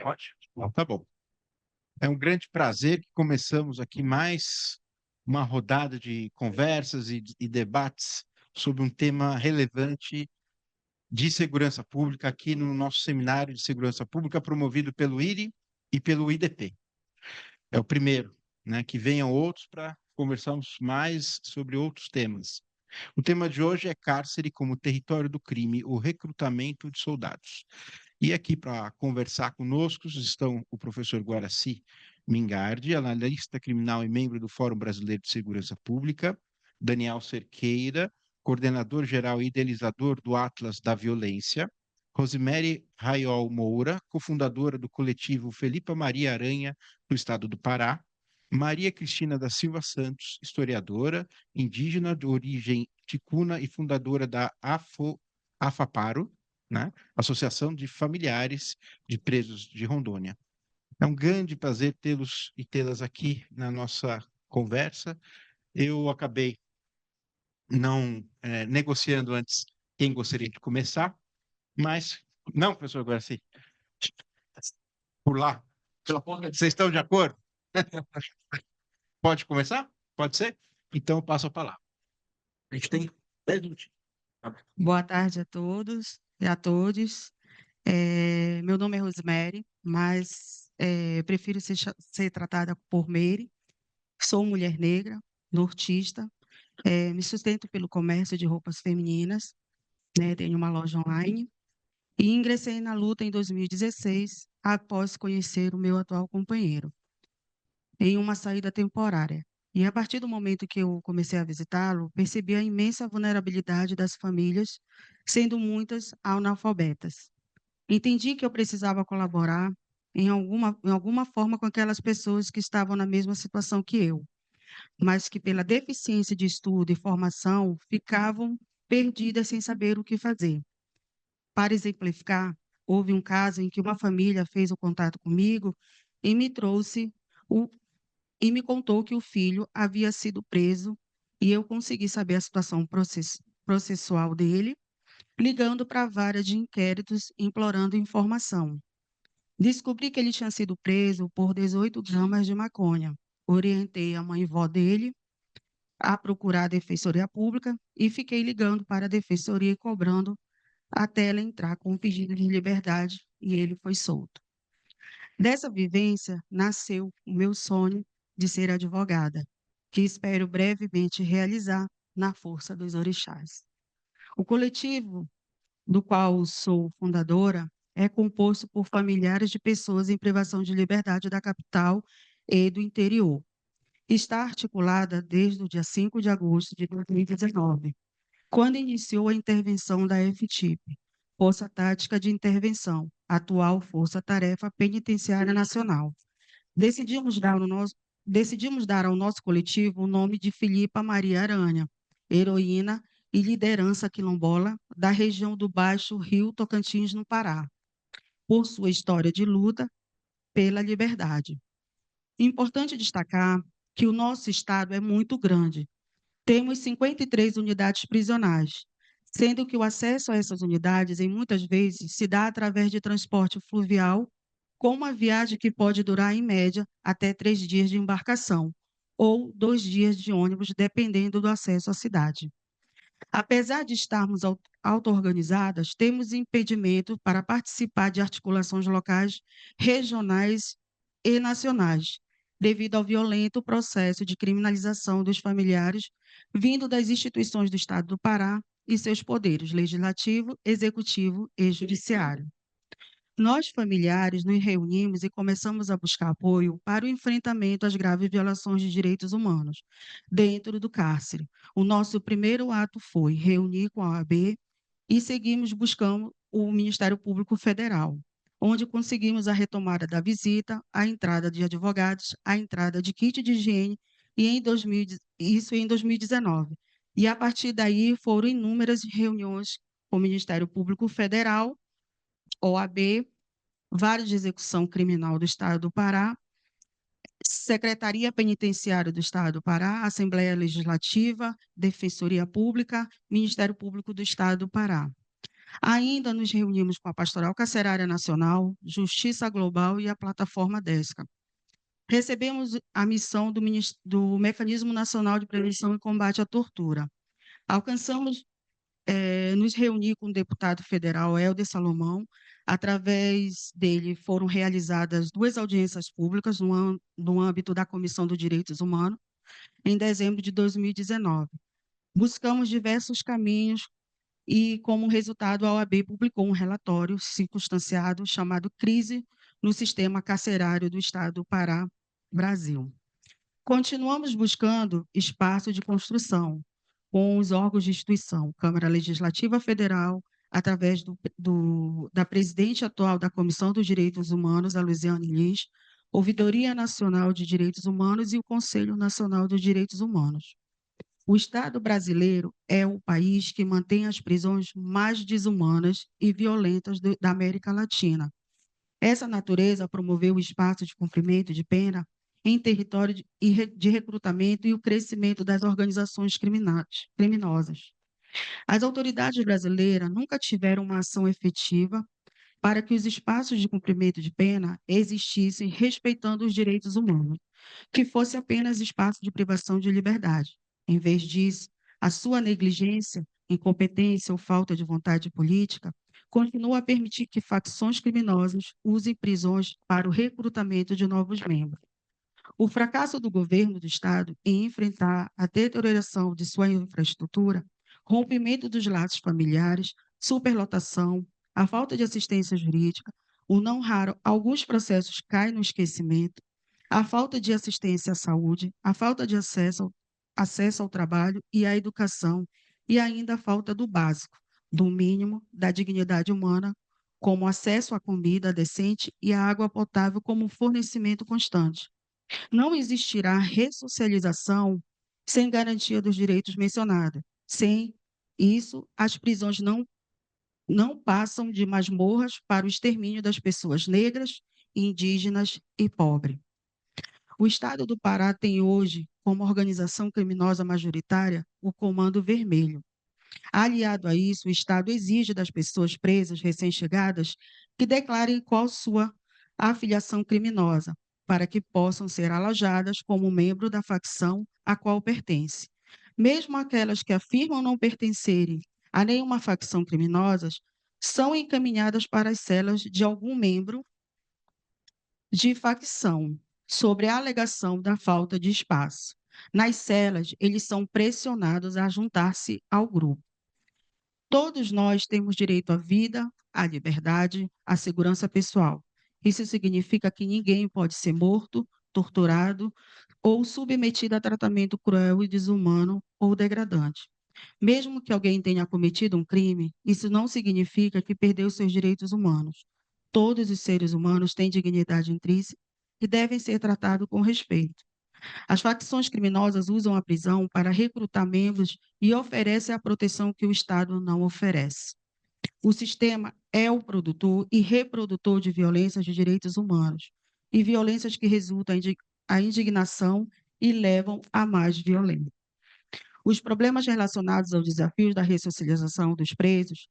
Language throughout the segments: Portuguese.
Ótimo. Então, tá bom. É um grande prazer que começamos aqui mais uma rodada de conversas e debates sobre um tema relevante de segurança pública aqui no nosso seminário de segurança pública promovido pelo IRI e pelo IDP. É o primeiro, né? Que venham outros para conversarmos mais sobre outros temas. O tema de hoje é cárcere como território do crime, o recrutamento de soldados. E aqui para conversar conosco estão o professor Guaraci Mingardi, analista criminal e membro do Fórum Brasileiro de Segurança Pública, Daniel Cerqueira, coordenador geral e idealizador do Atlas da Violência, Rosemary Raiol Moura, cofundadora do coletivo Felipa Maria Aranha, do estado do Pará, Maria Cristina da Silva Santos, historiadora, indígena de origem ticuna e fundadora da AFAPARO, né? Associação de Familiares de Presos de Rondônia. É um grande prazer tê-los e tê-las aqui na nossa conversa. Eu acabei não negociando antes quem gostaria de começar, mas não, professor Guaraci, por lá. Vocês estão de acordo? Pode começar? Pode ser? Então eu passo a palavra. A gente tem 10 minutinhos. Boa tarde a todos e a todos. Meu nome é Rosemary, mas prefiro ser tratada por Meire. Sou mulher negra, nortista, me sustento pelo comércio de roupas femininas, né, tenho uma loja online e ingressei na luta em 2016, após conhecer o meu atual companheiro, em uma saída temporária. E a partir do momento que eu comecei a visitá-lo, percebi a imensa vulnerabilidade das famílias, sendo muitas analfabetas. Entendi que eu precisava colaborar em alguma forma com aquelas pessoas que estavam na mesma situação que eu, mas que pela deficiência de estudo e formação ficavam perdidas sem saber o que fazer. Para exemplificar, houve um caso em que uma família fez o contato comigo e me trouxe o, e me contou que o filho havia sido preso e eu consegui saber a situação processual dele, ligando para a vara de inquéritos implorando informação. Descobri que ele tinha sido preso por 18 gramas de maconha. Orientei a mãe e vó dele a procurar a Defensoria Pública e fiquei ligando para a Defensoria e cobrando até ela entrar com um pedido de liberdade e ele foi solto. Dessa vivência nasceu o meu sonho de ser advogada, que espero brevemente realizar na força dos orixás. O coletivo do qual sou fundadora é composto por familiares de pessoas em privação de liberdade da capital e do interior. Está articulada desde o dia 5 de agosto de 2019, quando iniciou a intervenção da FTIP, Força Tática de Intervenção, atual Força Tarefa Penitenciária Nacional. Decidimos dar, no nosso, decidimos dar ao nosso coletivo o nome de Filipa Maria Aranha, heroína e liderança quilombola da região do Baixo Rio Tocantins, no Pará, por sua história de luta pela liberdade. Importante destacar que o nosso estado é muito grande. Temos 53 unidades prisionais, sendo que o acesso a essas unidades, em muitas vezes, se dá através de transporte fluvial, com uma viagem que pode durar, em média, até 3 dias de embarcação, ou 2 dias de ônibus, dependendo do acesso à cidade. Apesar de estarmos auto-organizadas, temos impedimento para participar de articulações locais, regionais e nacionais, devido ao violento processo de criminalização dos familiares vindo das instituições do Estado do Pará e seus poderes legislativo, executivo e judiciário. Nós, familiares, nos reunimos e começamos a buscar apoio para o enfrentamento às graves violações de direitos humanos dentro do cárcere. O nosso primeiro ato foi reunir com a OAB e seguimos buscando o Ministério Público Federal, onde conseguimos a retomada da visita, a entrada de advogados, a entrada de kit de higiene, e isso em 2019. E a partir daí foram inúmeras reuniões com o Ministério Público Federal, OAB, Vara de Execução Criminal do Estado do Pará, Secretaria Penitenciária do Estado do Pará, Assembleia Legislativa, Defensoria Pública, Ministério Público do Estado do Pará. Ainda nos reunimos com a Pastoral Carcerária Nacional, Justiça Global e a plataforma DESCA. Recebemos a missão do Mecanismo Nacional de Prevenção e Combate à Tortura. Alcançamos nos reunir com o deputado federal Helder Salomão. Através dele foram realizadas 2 audiências públicas no âmbito da Comissão dos Direitos Humanos, em dezembro de 2019. Buscamos diversos caminhos e, como resultado, a OAB publicou um relatório circunstanciado chamado Crise no Sistema Carcerário do Estado do Pará, Brasil. Continuamos buscando espaço de construção com os órgãos de instituição, Câmara Legislativa Federal, através da presidente atual da Comissão dos Direitos Humanos, a Luziane Liz, Ouvidoria Nacional de Direitos Humanos e o Conselho Nacional dos Direitos Humanos. O Estado brasileiro é o país que mantém as prisões mais desumanas e violentas da América Latina. Essa natureza promoveu o espaço de cumprimento de pena em território de recrutamento e o crescimento das organizações criminosas. As autoridades brasileiras nunca tiveram uma ação efetiva para que os espaços de cumprimento de pena existissem respeitando os direitos humanos, que fosse apenas espaço de privação de liberdade. Em vez disso, a sua negligência, incompetência ou falta de vontade política continua a permitir que facções criminosas usem prisões para o recrutamento de novos membros. O fracasso do governo do Estado em enfrentar a deterioração de sua infraestrutura, rompimento dos laços familiares, superlotação, a falta de assistência jurídica, o não raro alguns processos caem no esquecimento, a falta de assistência à saúde, a falta de acesso ao trabalho e à educação, e ainda a falta do básico, do mínimo, da dignidade humana, como acesso à comida decente e à água potável como fornecimento constante. Não existirá ressocialização sem garantia dos direitos mencionados. Sem isso, as prisões não passam de masmorras para o extermínio das pessoas negras, indígenas e pobres. O Estado do Pará tem hoje, como organização criminosa majoritária, o Comando Vermelho. Aliado a isso, o Estado exige das pessoas presas recém-chegadas que declarem qual sua afiliação criminosa, para que possam ser alojadas como membro da facção a qual pertence. Mesmo aquelas que afirmam não pertencerem a nenhuma facção criminosa, são encaminhadas para as celas de algum membro de facção, sobre a alegação da falta de espaço. Nas celas, eles são pressionados a juntar-se ao grupo. Todos nós temos direito à vida, à liberdade, à segurança pessoal. Isso significa que ninguém pode ser morto, torturado ou submetido a tratamento cruel e desumano ou degradante. Mesmo que alguém tenha cometido um crime, isso não significa que perdeu seus direitos humanos. Todos os seres humanos têm dignidade intrínseca e devem ser tratados com respeito. As facções criminosas usam a prisão para recrutar membros e oferecem a proteção que o Estado não oferece. O sistema é o produtor e reprodutor de violências de direitos humanos e violências que resultam a indignação e levam a mais violência. Os problemas relacionados aos desafios da ressocialização dos presos,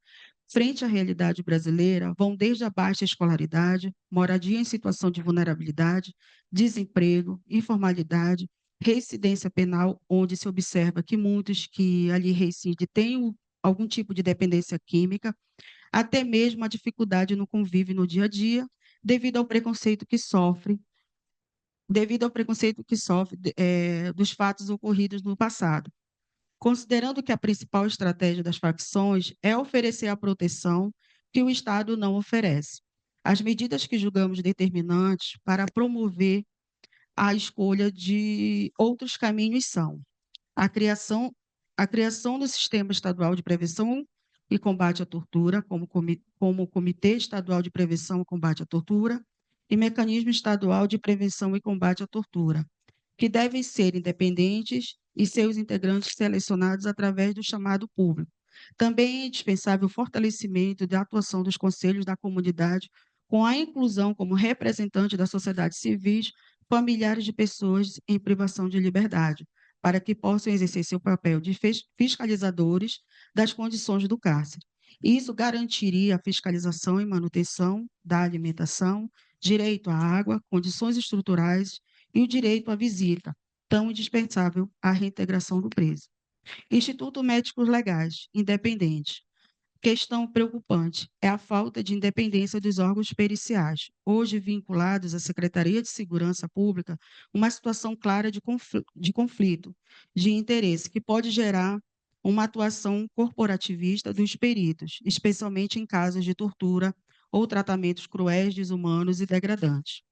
frente à realidade brasileira, vão desde a baixa escolaridade, moradia em situação de vulnerabilidade, desemprego, informalidade, reincidência penal, onde se observa que muitos que ali reincidem têm algum tipo de dependência química, até mesmo a dificuldade no convívio no dia a dia, devido ao preconceito que sofre dos fatos ocorridos no passado. Considerando que a principal estratégia das facções é oferecer a proteção que o Estado não oferece. As medidas que julgamos determinantes para promover a escolha de outros caminhos são a criação do Sistema Estadual de Prevenção e Combate à Tortura, como Comitê Estadual de Prevenção e Combate à Tortura, e Mecanismo Estadual de Prevenção e Combate à Tortura, que devem ser independentes e seus integrantes selecionados através do chamado público. Também é indispensável o fortalecimento da atuação dos conselhos da comunidade, com a inclusão como representante da sociedade civil, familiares de pessoas em privação de liberdade, para que possam exercer seu papel de fiscalizadores das condições do cárcere. Isso garantiria a fiscalização e manutenção da alimentação, direito à água, condições estruturais e o direito à visita, tão indispensável à reintegração do preso. Instituto Médicos Legais, independente. Questão preocupante é a falta de independência dos órgãos periciais, hoje vinculados à Secretaria de Segurança Pública, uma situação clara de conflito de interesse que pode gerar uma atuação corporativista dos peritos, especialmente em casos de tortura ou tratamentos cruéis, desumanos e degradantes.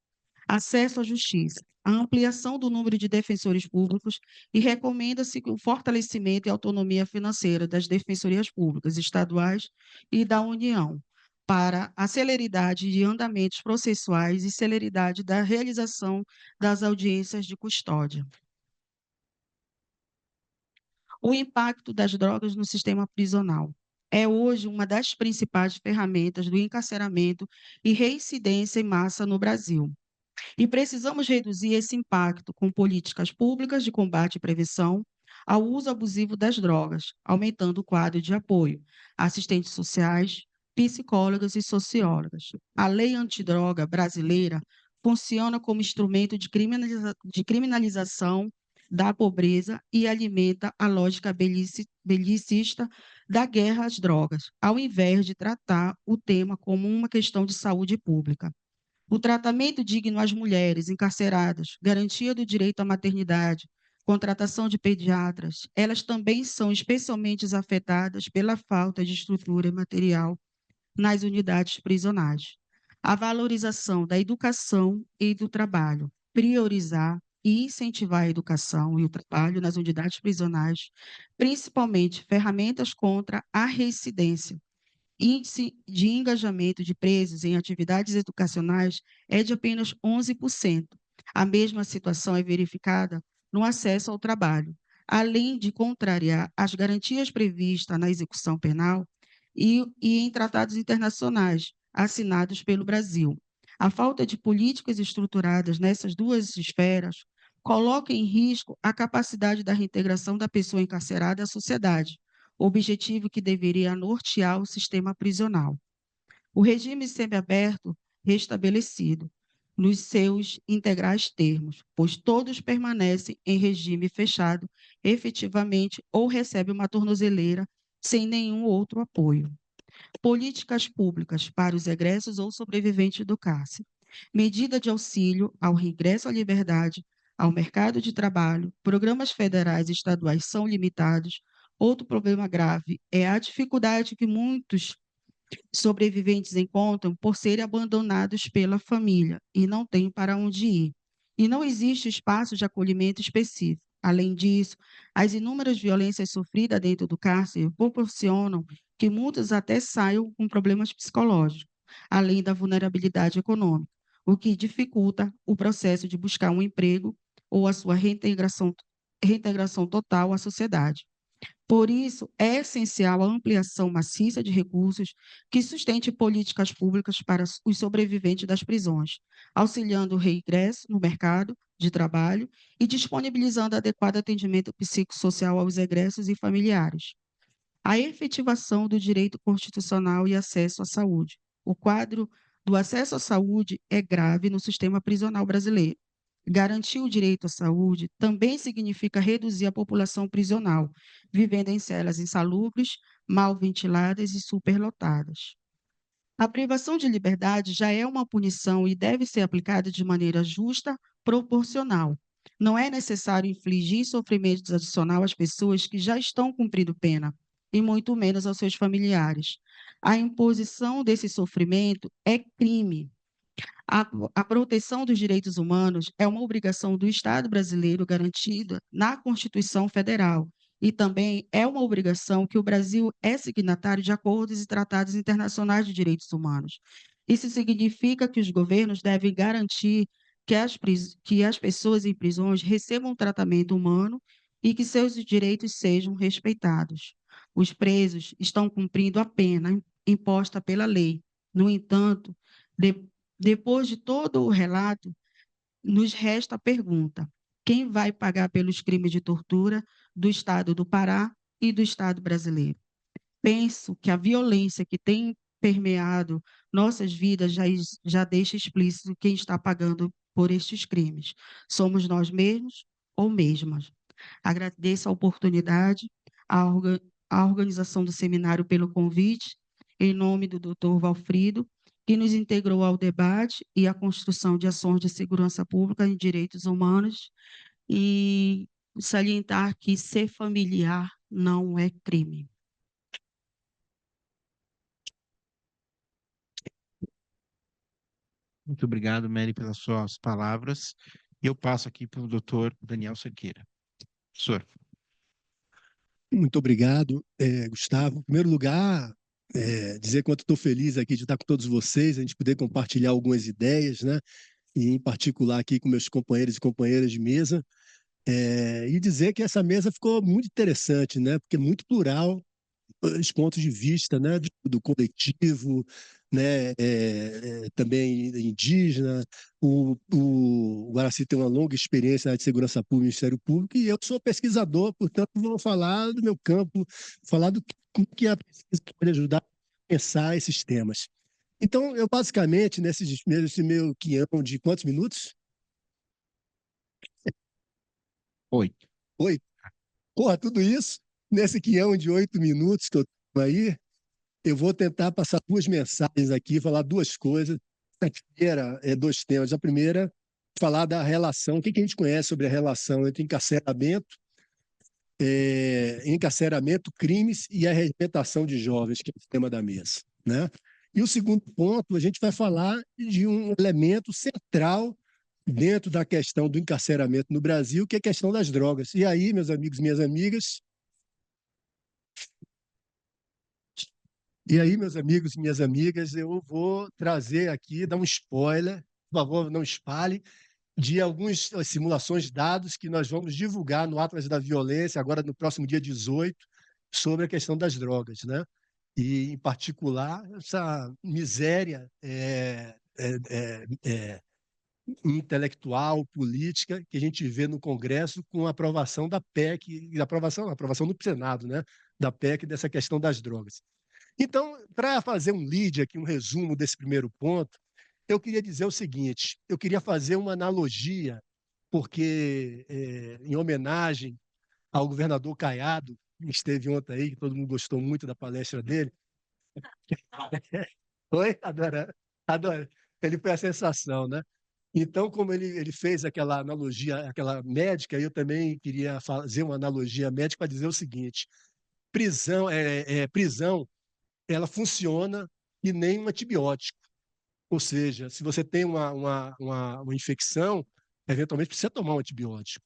Acesso à justiça, a ampliação do número de defensores públicos e recomenda-se o fortalecimento e autonomia financeira das defensorias públicas estaduais e da União, para a celeridade de andamentos processuais e celeridade da realização das audiências de custódia. O impacto das drogas no sistema prisional é hoje uma das principais ferramentas do encarceramento e reincidência em massa no Brasil. E precisamos reduzir esse impacto com políticas públicas de combate e prevenção ao uso abusivo das drogas, aumentando o quadro de apoio, assistentes sociais, psicólogas e sociólogas. A lei antidroga brasileira funciona como instrumento de criminalização da pobreza e alimenta a lógica belicista da guerra às drogas, ao invés de tratar o tema como uma questão de saúde pública. O tratamento digno às mulheres encarceradas, garantia do direito à maternidade, contratação de pediatras, elas também são especialmente afetadas pela falta de estrutura material nas unidades prisionais. A valorização da educação e do trabalho, priorizar e incentivar a educação e o trabalho nas unidades prisionais, principalmente ferramentas contra a reincidência. Índice de engajamento de presos em atividades educacionais é de apenas 11%. A mesma situação é verificada no acesso ao trabalho, além de contrariar as garantias previstas na execução penal e em tratados internacionais assinados pelo Brasil. A falta de políticas estruturadas nessas duas esferas coloca em risco a capacidade da reintegração da pessoa encarcerada à sociedade, objetivo que deveria nortear o sistema prisional. O regime semiaberto restabelecido nos seus integrais termos, pois todos permanecem em regime fechado efetivamente ou recebem uma tornozeleira sem nenhum outro apoio. Políticas públicas para os egressos ou sobreviventes do cárcere. Medida de auxílio ao reingresso à liberdade, ao mercado de trabalho, programas federais e estaduais são limitados. Outro problema grave é a dificuldade que muitos sobreviventes encontram por serem abandonados pela família e não têm para onde ir. E não existe espaço de acolhimento específico. Além disso, as inúmeras violências sofridas dentro do cárcere proporcionam que muitos até saiam com problemas psicológicos, além da vulnerabilidade econômica, o que dificulta o processo de buscar um emprego ou a sua reintegração total à sociedade. Por isso, é essencial a ampliação maciça de recursos que sustente políticas públicas para os sobreviventes das prisões, auxiliando o reingresso no mercado de trabalho e disponibilizando adequado atendimento psicossocial aos egressos e familiares. A efetivação do direito constitucional e acesso à saúde. O quadro do acesso à saúde é grave no sistema prisional brasileiro. Garantir o direito à saúde também significa reduzir a população prisional, vivendo em celas insalubres, mal ventiladas e superlotadas. A privação de liberdade já é uma punição e deve ser aplicada de maneira justa, proporcional. Não é necessário infligir sofrimento adicional às pessoas que já estão cumprindo pena, e muito menos aos seus familiares. A imposição desse sofrimento é crime. A proteção dos direitos humanos é uma obrigação do Estado brasileiro garantida na Constituição Federal e também é uma obrigação que o Brasil é signatário de acordos e tratados internacionais de direitos humanos. Isso significa que os governos devem garantir que as pessoas em prisões recebam um tratamento humano e que seus direitos sejam respeitados. Os presos estão cumprindo a pena imposta pela lei. No entanto, depois de todo o relato, nos resta a pergunta: quem vai pagar pelos crimes de tortura do Estado do Pará e do Estado brasileiro? penso que a violência que tem permeado nossas vidas já deixa explícito quem está pagando por estes crimes. Somos nós mesmos ou mesmas. Agradeço a oportunidade, a, orga, a organização do seminário pelo convite, em nome do Dr. Valfrido, que nos integrou ao debate e à construção de ações de segurança pública em direitos humanos, e salientar que ser familiar não é crime. Muito obrigado, Mary, pelas suas palavras. Eu passo aqui para o doutor Daniel Cerqueira. Professor. Muito obrigado, Gustavo. Em primeiro lugar, dizer quanto estou feliz aqui de estar com todos vocês, a gente poder compartilhar algumas ideias, né? E em particular aqui com meus companheiros e companheiras de mesa, e dizer que essa mesa ficou muito interessante, né? Porque é muito plural, os pontos de vista, né, do coletivo, né, também indígena. O Guaraci tem uma longa experiência na área de segurança pública e Ministério Público, e eu sou pesquisador, portanto, vou falar do meu campo, falar do que a pesquisa pode ajudar a pensar esses temas. Então, eu basicamente, nesse meu quinhão de quantos minutos? 8. 8. Porra, tudo isso nesse quinhão de 8 minutos que eu tenho aí, eu vou tentar passar duas mensagens aqui, falar duas coisas. A primeira é dois temas. A primeira, falar da relação, o que a gente conhece sobre a relação entre encarceramento, crimes e a reabilitação de jovens, que é o tema da mesa, né? E o segundo ponto, a gente vai falar de um elemento central dentro da questão do encarceramento no Brasil, que é a questão das drogas. E aí, meus amigos e minhas amigas, eu vou trazer aqui, dar um spoiler, por favor, não espalhe, de algumas simulações de dados que nós vamos divulgar no Atlas da Violência, agora no próximo dia 18, sobre a questão das drogas, né? E, em particular, essa miséria intelectual, política, que a gente vê no Congresso com a aprovação da PEC, aprovação no Senado, né? Da PEC dessa questão das drogas. Então, para fazer um lead aqui, um resumo desse primeiro ponto, eu queria dizer o seguinte: eu queria fazer uma analogia, porque, em homenagem ao governador Caiado, que esteve ontem aí, que todo mundo gostou muito da palestra dele. Oi? Adora, adora. Ele foi a sensação, né? Então, como ele fez aquela analogia, aquela médica, eu também queria fazer uma analogia médica para dizer o seguinte: prisão ela funciona que nem um antibiótico. Ou seja, se você tem uma infecção, eventualmente precisa tomar um antibiótico.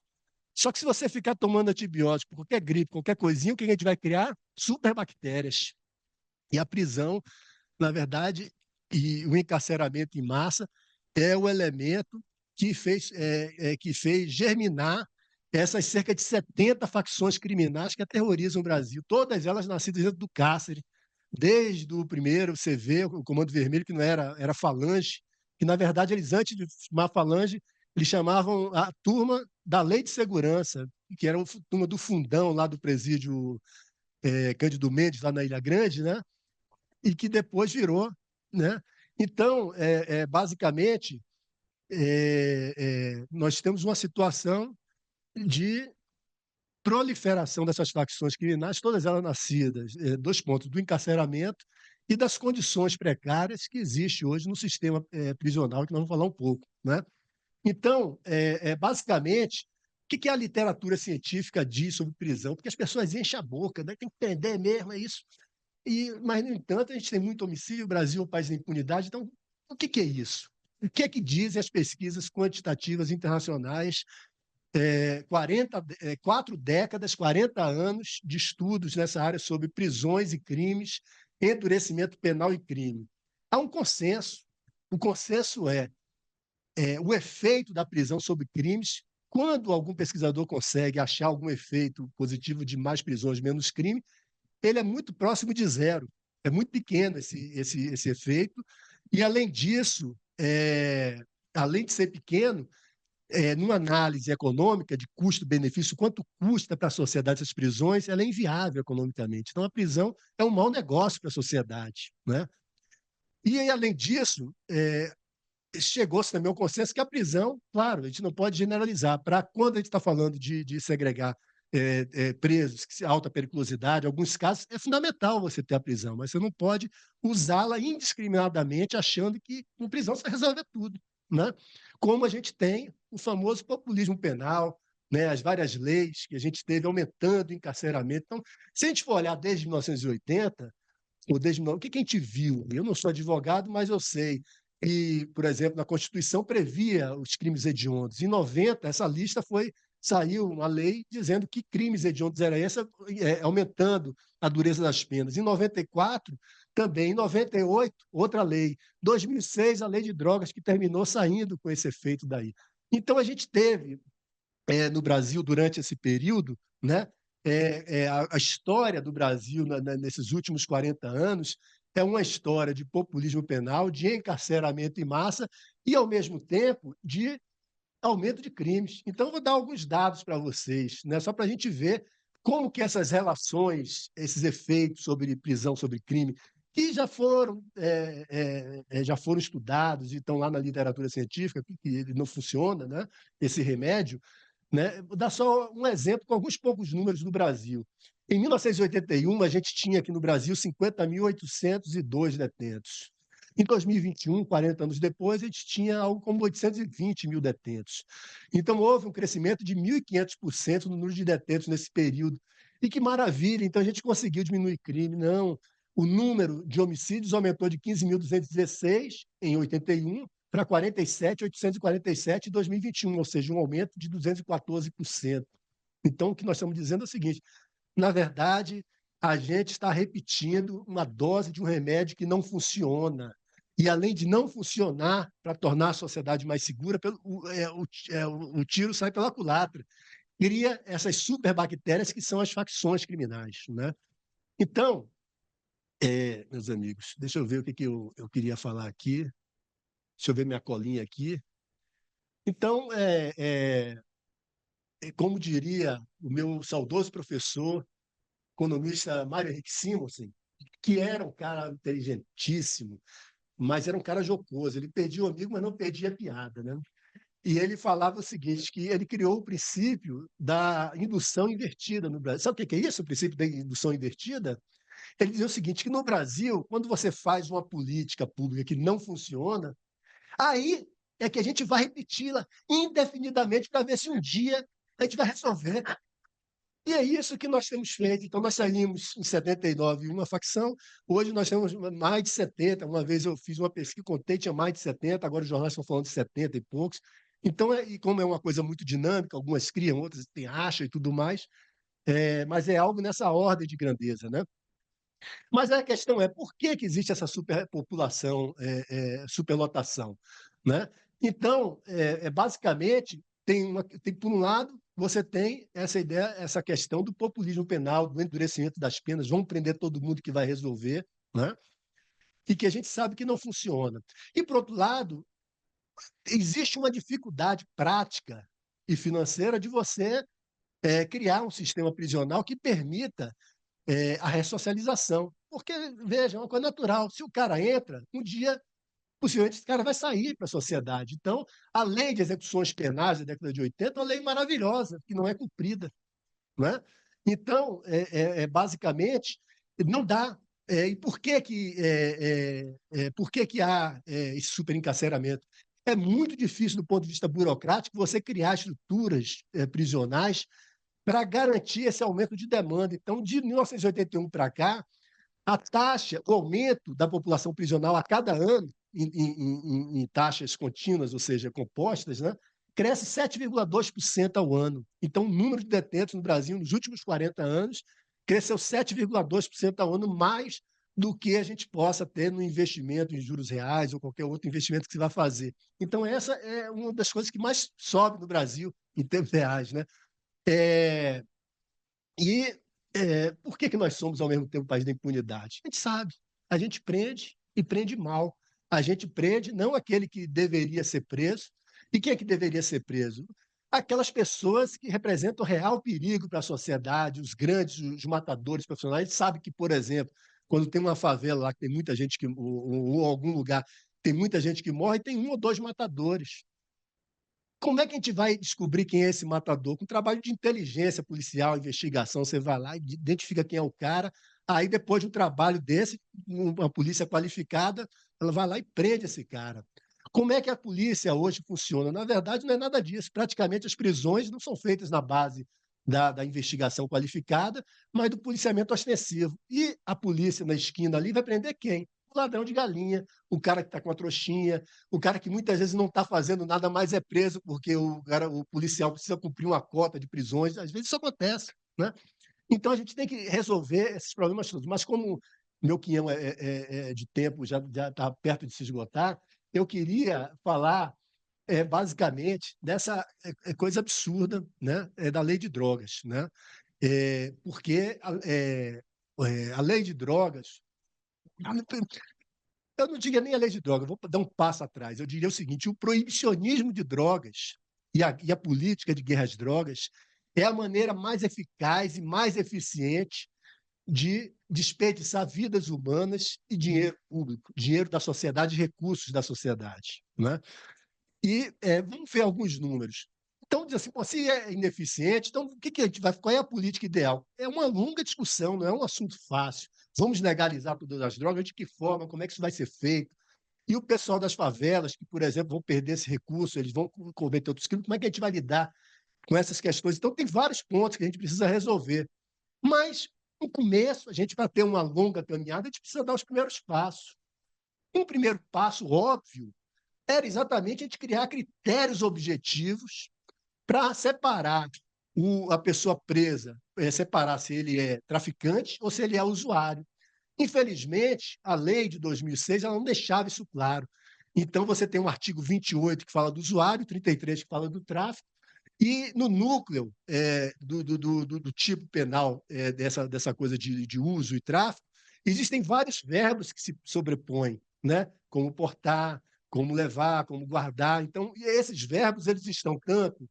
Só que se você ficar tomando antibiótico por qualquer gripe, qualquer coisinha, o que a gente vai criar? Superbactérias. E a prisão, na verdade, e o encarceramento em massa é o elemento que fez germinar essas cerca de 70 facções criminais que aterrorizam o Brasil, todas elas nascidas dentro do cárcere. Desde o primeiro, você vê o Comando Vermelho, que não era Falange, que, na verdade, eles, antes de chamar Falange, eles chamavam a turma da Lei de Segurança, que era a turma do Fundão, lá do presídio Cândido Mendes, lá na Ilha Grande, né? E que depois virou. Né? Então, basicamente, nós temos uma situação de proliferação dessas facções criminais, todas elas nascidas, dois pontos, do encarceramento e das condições precárias que existe hoje no sistema prisional, que nós vamos falar um pouco. Né? Então, basicamente, o que a literatura científica diz sobre prisão? Porque as pessoas enchem a boca, né? Tem que entender mesmo, é isso. Mas, no entanto, a gente tem muito homicídio, o Brasil é o país da impunidade, então, o que é isso? O que é que dizem as pesquisas quantitativas internacionais 4 décadas, 40 anos de estudos nessa área sobre prisões e crimes, endurecimento penal e crime? Há um consenso. O consenso é o efeito da prisão sobre crimes. Quando algum pesquisador consegue achar algum efeito positivo de mais prisões, menos crime, ele é muito próximo de zero. É muito pequeno esse efeito. E, além disso, além de ser pequeno, numa análise econômica de custo-benefício, quanto custa para a sociedade essas prisões, ela é inviável economicamente. Então, a prisão é um mau negócio para a sociedade, né? E, além disso, chegou-se também ao consenso que a prisão, claro, a gente não pode generalizar. Para quando a gente está falando de segregar presos de alta periculosidade, em alguns casos é fundamental você ter a prisão, mas você não pode usá-la indiscriminadamente achando que com prisão você resolve tudo, né? Como a gente tem o famoso populismo penal, né? As várias leis que a gente teve aumentando o encarceramento. Então, se a gente for olhar desde 1980, ou desde o que a gente viu? Eu não sou advogado, mas eu sei que, por exemplo, na Constituição previa os crimes hediondos. Em 90, essa lista saiu uma lei dizendo que crimes hediondos era essa, aumentando a dureza das penas. Em 94, também. Em 98, outra lei. 2006, a lei de drogas, que terminou saindo com esse efeito daí. Então, a gente teve, no Brasil, durante esse período, né, a história do Brasil nesses últimos 40 anos é uma história de populismo penal, de encarceramento em massa e, ao mesmo tempo, de aumento de crimes. Então, eu vou dar alguns dados para vocês, né, só para a gente ver como que essas relações, esses efeitos sobre prisão, sobre crime, que já foram estudados e estão lá na literatura científica, que ele não funciona, né, esse remédio, né? Vou dar só um exemplo com alguns poucos números do Brasil. Em 1981, a gente tinha aqui no Brasil 50.802 detentos. Em 2021, 40 anos depois, a gente tinha algo como 820 mil detentos. Então, houve um crescimento de 1.500% no número de detentos nesse período. E que maravilha! Então, a gente conseguiu diminuir crime. Não, o número de homicídios aumentou de 15.216 em 81 para 47.847 em 2021, ou seja, um aumento de 214%. Então, o que nós estamos dizendo é o seguinte: na verdade, a gente está repetindo uma dose de um remédio que não funciona. E, além de não funcionar para tornar a sociedade mais segura, o tiro sai pela culatra. Cria essas superbactérias que são as facções criminais, né? Então, meus amigos, deixa eu ver o que eu queria falar aqui. Deixa eu ver minha colinha aqui. Então, como diria o meu saudoso professor, economista Mário Henrique Simonsen, que era um cara inteligentíssimo, mas era um cara jocoso. Ele perdia o amigo, mas não perdia a piada, né? E ele falava o seguinte, que ele criou o princípio da indução invertida no Brasil. Sabe o que é isso, o princípio da indução invertida? Ele dizia o seguinte, que no Brasil, quando você faz uma política pública que não funciona, aí é que a gente vai repeti-la indefinidamente para ver se um dia a gente vai resolver. E é isso que nós temos feito. Então, nós saímos em 79 uma facção, hoje nós temos mais de 70. Uma vez eu fiz uma pesquisa, contei, tinha mais de 70, agora os jornais estão falando de 70 e poucos. Então, e como é uma coisa muito dinâmica, algumas criam, outras têm acha e tudo mais, mas é algo nessa ordem de grandeza, né? Mas a questão é, por que existe essa superpopulação, superlotação, né? Então, basicamente, por um lado, você tem essa ideia, essa questão do populismo penal, do endurecimento das penas, vão prender todo mundo que vai resolver, né? E que a gente sabe que não funciona. E, por outro lado, existe uma dificuldade prática e financeira de você criar um sistema prisional que permita a ressocialização. Porque, veja, é uma coisa natural. Se o cara entra, um dia, possivelmente, esse cara vai sair para a sociedade. Então, a lei de execuções penais da década de 80 é uma lei maravilhosa, que não é cumprida. Não é? Então, basicamente, não dá. E por que há esse superencarceramento? É muito difícil, do ponto de vista burocrático, você criar estruturas prisionais para garantir esse aumento de demanda. Então, de 1981 para cá, a taxa, o aumento da população prisional a cada ano, em taxas contínuas, ou seja, compostas, né, cresce 7,2% ao ano. Então, o número de detentos no Brasil, nos últimos 40 anos, cresceu 7,2% ao ano, mais do que a gente possa ter no investimento em juros reais ou qualquer outro investimento que se vai fazer. Então, essa é uma das coisas que mais sobe no Brasil, em termos reais, né? Por que nós somos, ao mesmo tempo, o país da impunidade? A gente sabe. A gente prende e prende mal. A gente prende não aquele que deveria ser preso E quem é que deveria ser preso? Aquelas pessoas que representam real perigo para a sociedade, os grandes, os matadores profissionais. A gente sabe que, por exemplo, quando tem uma favela lá que tem muita gente que, ou algum lugar tem muita gente que morre, tem 1 ou 2 matadores. Como é que a gente vai descobrir quem é esse matador? Com trabalho de inteligência policial, investigação, você vai lá e identifica quem é o cara, aí depois de um trabalho desse, uma polícia qualificada, ela vai lá e prende esse cara. Como é que a polícia hoje funciona? Na verdade, não é nada disso. Praticamente as prisões não são feitas na base da investigação qualificada, mas do policiamento ostensivo. E a polícia na esquina ali vai prender quem? O ladrão de galinha, o cara que está com a trouxinha, o cara que muitas vezes não está fazendo nada, mas é preso porque o policial precisa cumprir uma cota de prisões. Às vezes isso acontece, né? Então a gente tem que resolver esses problemas todos. Mas como meu quinhão é de tempo já está perto de se esgotar, eu queria falar basicamente dessa coisa absurda, né, da lei de drogas, né? Porque a lei de drogas, eu não diria nem a lei de drogas, vou dar um passo atrás. Eu diria o seguinte: o proibicionismo de drogas e a política de guerra às drogas é a maneira mais eficaz e mais eficiente de desperdiçar vidas humanas e dinheiro público, dinheiro da sociedade, recursos da sociedade, né? E vamos ver alguns números. Então, diz assim, pô, se é ineficiente, então o que a gente vai, qual é a política ideal? É uma longa discussão, não é um assunto fácil. Vamos legalizar todas as drogas? De que forma? Como é que isso vai ser feito? E o pessoal das favelas, que, por exemplo, vão perder esse recurso, eles vão cometer outros crimes, como é que a gente vai lidar com essas questões? Então, tem vários pontos que a gente precisa resolver. Mas, no começo, a gente, para ter uma longa caminhada, a gente precisa dar os primeiros passos. Um primeiro passo óbvio era exatamente a gente criar critérios objetivos para separar a pessoa presa, separar se ele é traficante ou se ele é usuário. Infelizmente, a lei de 2006 ela não deixava isso claro. Então, você tem um artigo 28 que fala do usuário, 33 que fala do tráfico, e no núcleo do tipo penal dessa coisa de uso e tráfico, existem vários verbos que se sobrepõem, né? Como portar, como levar, como guardar. Então, esses verbos eles estão tanto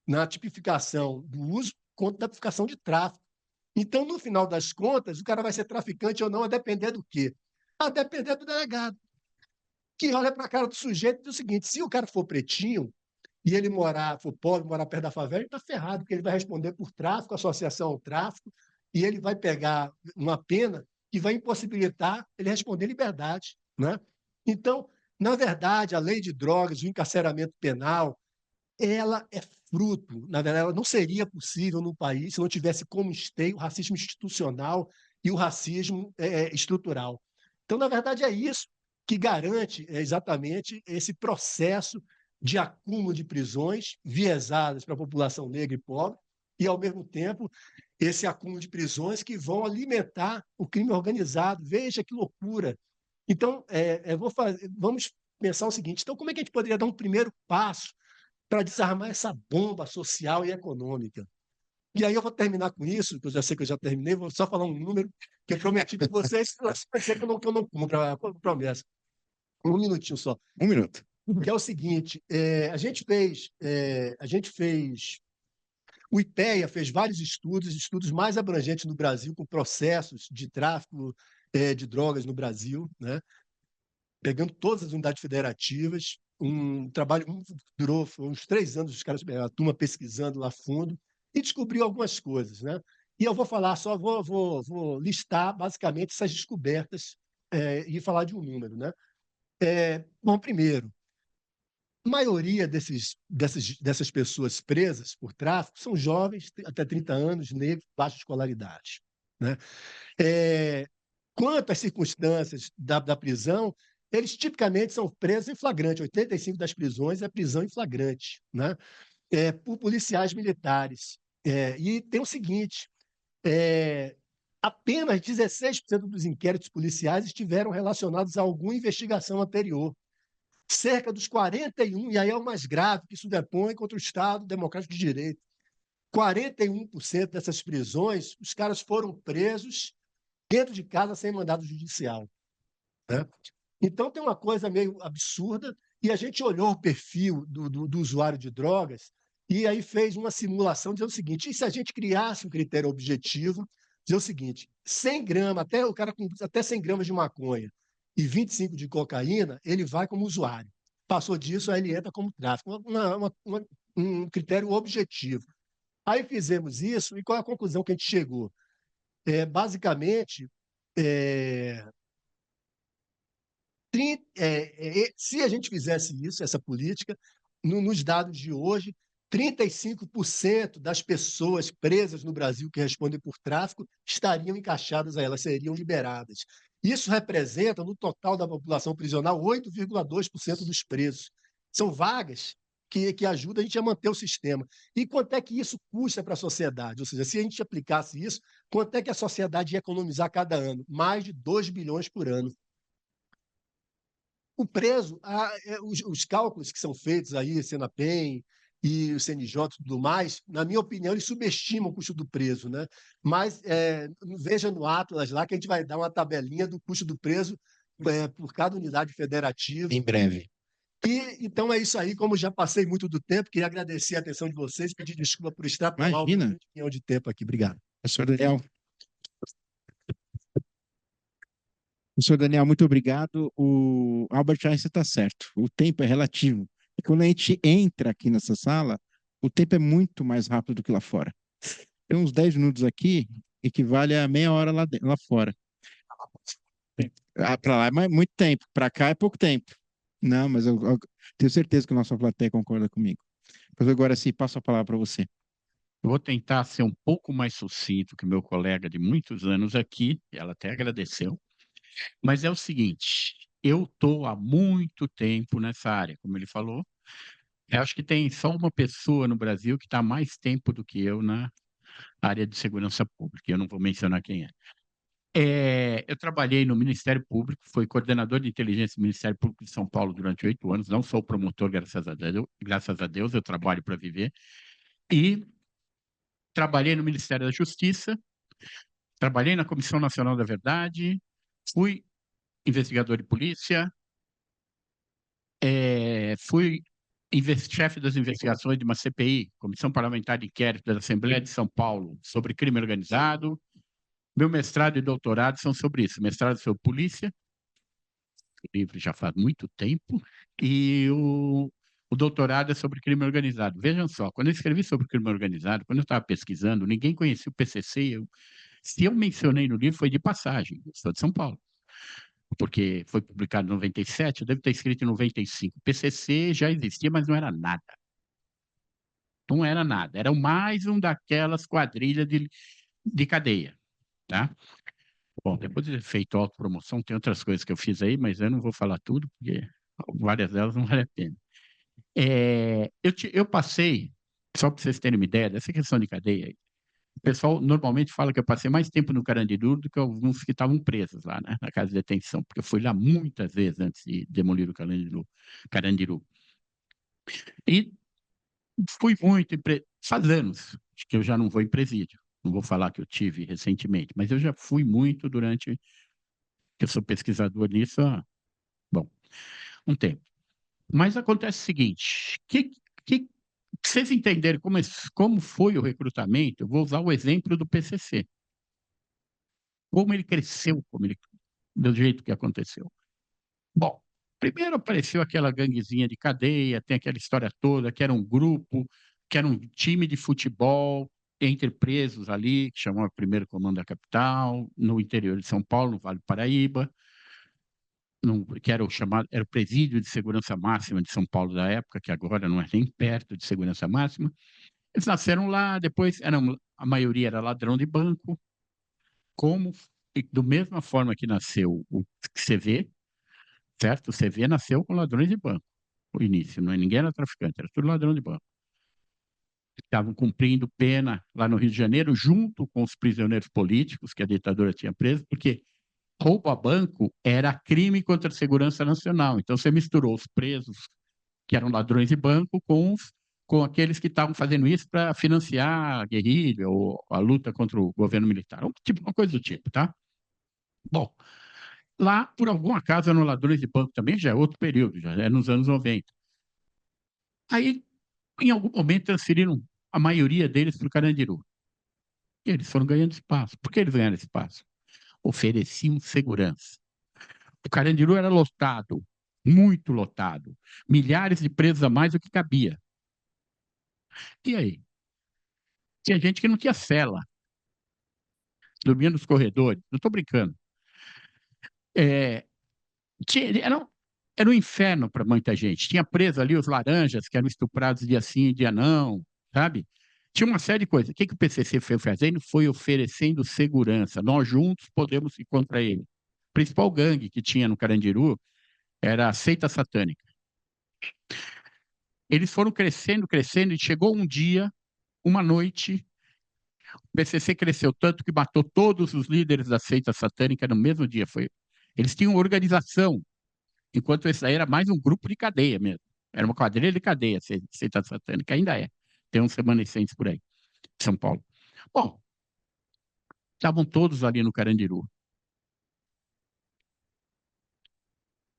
na tipificação do uso quanto na tipificação de tráfico. Então, no final das contas, o cara vai ser traficante ou não, a depender do quê? A depender do delegado, que olha para a cara do sujeito e diz o seguinte: se o cara for pretinho e ele for pobre, morar perto da favela, ele está ferrado, porque ele vai responder por tráfico, associação ao tráfico, e ele vai pegar uma pena que vai impossibilitar ele responder liberdade, né? Então, na verdade, a lei de drogas, o encarceramento penal, ela é fruto, na verdade, ela não seria possível no país se não tivesse como esteio o racismo institucional e o racismo estrutural. Então, na verdade, é isso que garante exatamente esse processo de acúmulo de prisões viesadas para a população negra e pobre e, ao mesmo tempo, esse acúmulo de prisões que vão alimentar o crime organizado. Veja que loucura! Então, vamos pensar o seguinte: então, como é que a gente poderia dar um primeiro passo para desarmar essa bomba social e econômica? E aí eu vou terminar com isso, que eu já sei que eu já terminei, vou só falar um número que eu prometi para vocês, vai ser que eu não cumpro a promessa. Um minutinho só. 1 minuto. Que é o seguinte: o IPEA fez vários estudos mais abrangentes no Brasil, com processos de tráfico de drogas no Brasil, né? Pegando todas as unidades federativas, um trabalho durou uns 3 anos, os caras, a turma pesquisando lá fundo, e descobriu algumas coisas, né? E eu vou falar só, vou listar basicamente essas descobertas e falar de um número, né? Bom, primeiro, a maioria dessas pessoas presas por tráfico são jovens, até 30 anos, negros, baixa escolaridade, né? Quanto às circunstâncias da prisão, eles tipicamente são presos em flagrante. 85% das prisões é prisão em flagrante, né? Por policiais militares. E tem o seguinte: apenas 16% dos inquéritos policiais estiveram relacionados a alguma investigação anterior. Cerca dos 41%, e aí é o mais grave, que sobrepõe contra o Estado Democrático de Direito. 41% dessas prisões, os caras foram presos dentro de casa sem mandado judicial, né? Então tem uma coisa meio absurda, E a gente olhou o perfil do usuário de drogas e aí fez uma simulação dizendo o seguinte: e se a gente criasse um critério objetivo, dizer o seguinte: 100 gramas, até o cara com até 100 gramas de maconha e 25 de cocaína, ele vai como usuário. Passou disso, aí ele entra como tráfico. Um critério objetivo. Aí fizemos isso, e qual é a conclusão que a gente chegou? Basicamente, se a gente fizesse isso, essa política, nos dados de hoje, 35% das pessoas presas no Brasil que respondem por tráfico estariam encaixadas a elas, seriam liberadas. Isso representa, no total da população prisional, 8,2% dos presos. São vagas que ajudam a gente a manter o sistema. E quanto é que isso custa para a sociedade? Ou seja, se a gente aplicasse isso, quanto é que a sociedade ia economizar cada ano? Mais de 2 bilhões por ano. O preso, os cálculos que são feitos aí, Senapen e o CNJ e tudo mais, na minha opinião, eles subestimam o custo do preso, né? Mas veja no Atlas lá que a gente vai dar uma tabelinha do custo do preso por cada unidade federativa. Em breve. E, então é isso aí, como já passei muito do tempo, queria agradecer a atenção de vocês, pedir desculpa por extrapolar um milhão de tempo aqui. Obrigado. Professor Daniel. Professor Daniel, muito obrigado. O Albert Einstein está certo. O tempo é relativo. E quando a gente entra aqui nessa sala, o tempo é muito mais rápido do que lá fora. Tem uns 10 minutos aqui, equivale a meia hora lá fora. Para lá é muito tempo, para cá é pouco tempo. Não, mas eu tenho certeza que a nossa plateia concorda comigo. Professor, agora sim, passo a palavra para você. Eu vou tentar ser um pouco mais sucinto que meu colega de muitos anos aqui, ela até agradeceu, mas é o seguinte, eu estou há muito tempo nessa área, como ele falou, eu acho que tem só uma pessoa no Brasil que está há mais tempo do que eu na área de segurança pública, eu não vou mencionar quem é. Eu trabalhei no Ministério Público, fui coordenador de inteligência do Ministério Público de São Paulo durante 8 anos, não sou promotor, graças a Deus, eu trabalho para viver, e trabalhei no Ministério da Justiça, trabalhei na Comissão Nacional da Verdade, fui investigador de polícia, fui chefe das investigações de uma CPI, Comissão Parlamentar de Inquérito da Assembleia de São Paulo, sobre crime organizado. Meu mestrado e doutorado são sobre isso. Mestrado sobre polícia, o livro já faz muito tempo, e o doutorado é sobre crime organizado. Vejam só, quando eu escrevi sobre crime organizado, quando eu estava pesquisando, ninguém conhecia o PCC. Se eu mencionei no livro, foi de passagem. Eu sou de São Paulo, porque foi publicado em 97, eu devo ter escrito em 95. O PCC já existia, mas não era nada. Não era nada. Era mais um daquelas quadrilhas de cadeia, tá? Bom, depois de ter feito autopromoção, tem outras coisas que eu fiz aí, mas eu não vou falar tudo, porque várias delas não vale a pena. Eu passei, só para vocês terem uma ideia, dessa questão de cadeia, o pessoal normalmente fala que eu passei mais tempo no Carandiru do que alguns que estavam presos lá, né, na casa de detenção, porque eu fui lá muitas vezes antes de demolir o Carandiru. E fui muito, faz anos que eu já não vou em presídio. Não vou falar que eu tive recentemente, mas eu já fui muito durante, que eu sou pesquisador nisso há, bom, um tempo. Mas acontece o seguinte, vocês entenderem como foi o recrutamento, eu vou usar o exemplo do PCC. Como ele cresceu, do jeito que aconteceu. Bom, primeiro apareceu aquela ganguezinha de cadeia, tem aquela história toda, que era um grupo, que era um time de futebol entre presos ali, que chamava Primeiro Comando da Capital, no interior de São Paulo, no Vale do Paraíba, que era era o Presídio de Segurança Máxima de São Paulo da época, que agora não é nem perto de Segurança Máxima. Eles nasceram lá, depois a maioria era ladrão de banco, da mesma forma que nasceu o CV, certo? O CV nasceu com ladrões de banco, o início, ninguém era traficante, era tudo ladrão de banco. Estavam cumprindo pena lá no Rio de Janeiro, junto com os prisioneiros políticos que a ditadura tinha preso, porque roubo a banco era crime contra a segurança nacional. Então, você misturou os presos, que eram ladrões de banco, com aqueles que estavam fazendo isso para financiar a guerrilha ou a luta contra o governo militar. Uma coisa do tipo, tá? Bom, Lá, por algum acaso, eram ladrões de banco também, já é outro período, já é nos anos 90. Aí, em algum momento, transferiram a maioria deles para o Carandiru. E eles foram ganhando espaço. Por que eles ganharam espaço? Ofereciam segurança. O Carandiru era lotado, muito lotado. Milhares de presos a mais do que cabia. E aí? Tinha gente que não tinha cela, dormia nos corredores. Não estou brincando. É, era um inferno para muita gente. Tinha preso ali os laranjas, que eram estuprados dia sim e dia não, sabe? Tinha uma série de coisas. O que o PCC foi fazendo? Foi oferecendo segurança. Nós juntos podemos ir contra ele. O principal gangue que tinha no Carandiru era a seita satânica. Eles foram crescendo, crescendo, e chegou um dia, uma noite, o PCC cresceu tanto que matou todos os líderes da seita satânica no mesmo dia. Eles tinham organização, enquanto esse aí era mais um grupo de cadeia mesmo. Era uma quadrilha de cadeia, seita satânica, ainda é. Tem uns remanescentes por aí, em São Paulo. Bom, estavam todos ali no Carandiru.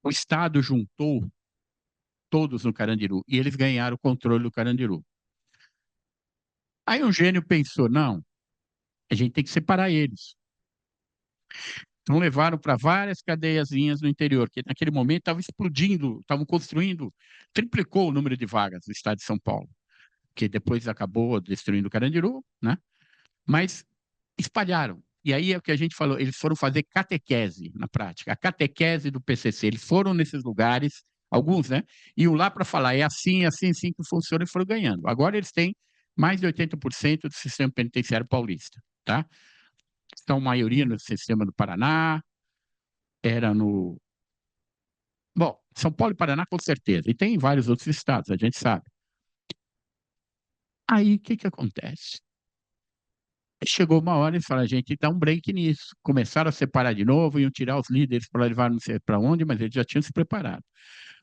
O Estado juntou todos no Carandiru e eles ganharam o controle do Carandiru. Aí um gênio pensou, não, a gente tem que separar eles. Então levaram para várias cadeiazinhas no interior, que naquele momento estavam explodindo, estavam construindo, triplicou o número de vagas no estado de São Paulo, que depois acabou destruindo o Carandiru, né? Mas espalharam. E aí é o que a gente falou, eles foram fazer catequese na prática, a catequese do PCC. Eles foram nesses lugares, alguns, né? Iam lá para falar, é assim, assim, assim que funciona, e foram ganhando. Agora eles têm mais de 80% do sistema penitenciário paulista, tá? Estão maioria no sistema do Paraná, era no... Bom, São Paulo e Paraná com certeza, e tem em vários outros estados, a gente sabe. Aí, o que acontece? Chegou uma hora e falaram, a gente dá um break nisso. Começaram a separar de novo, iam tirar os líderes para levar não sei para onde, mas eles já tinham se preparado.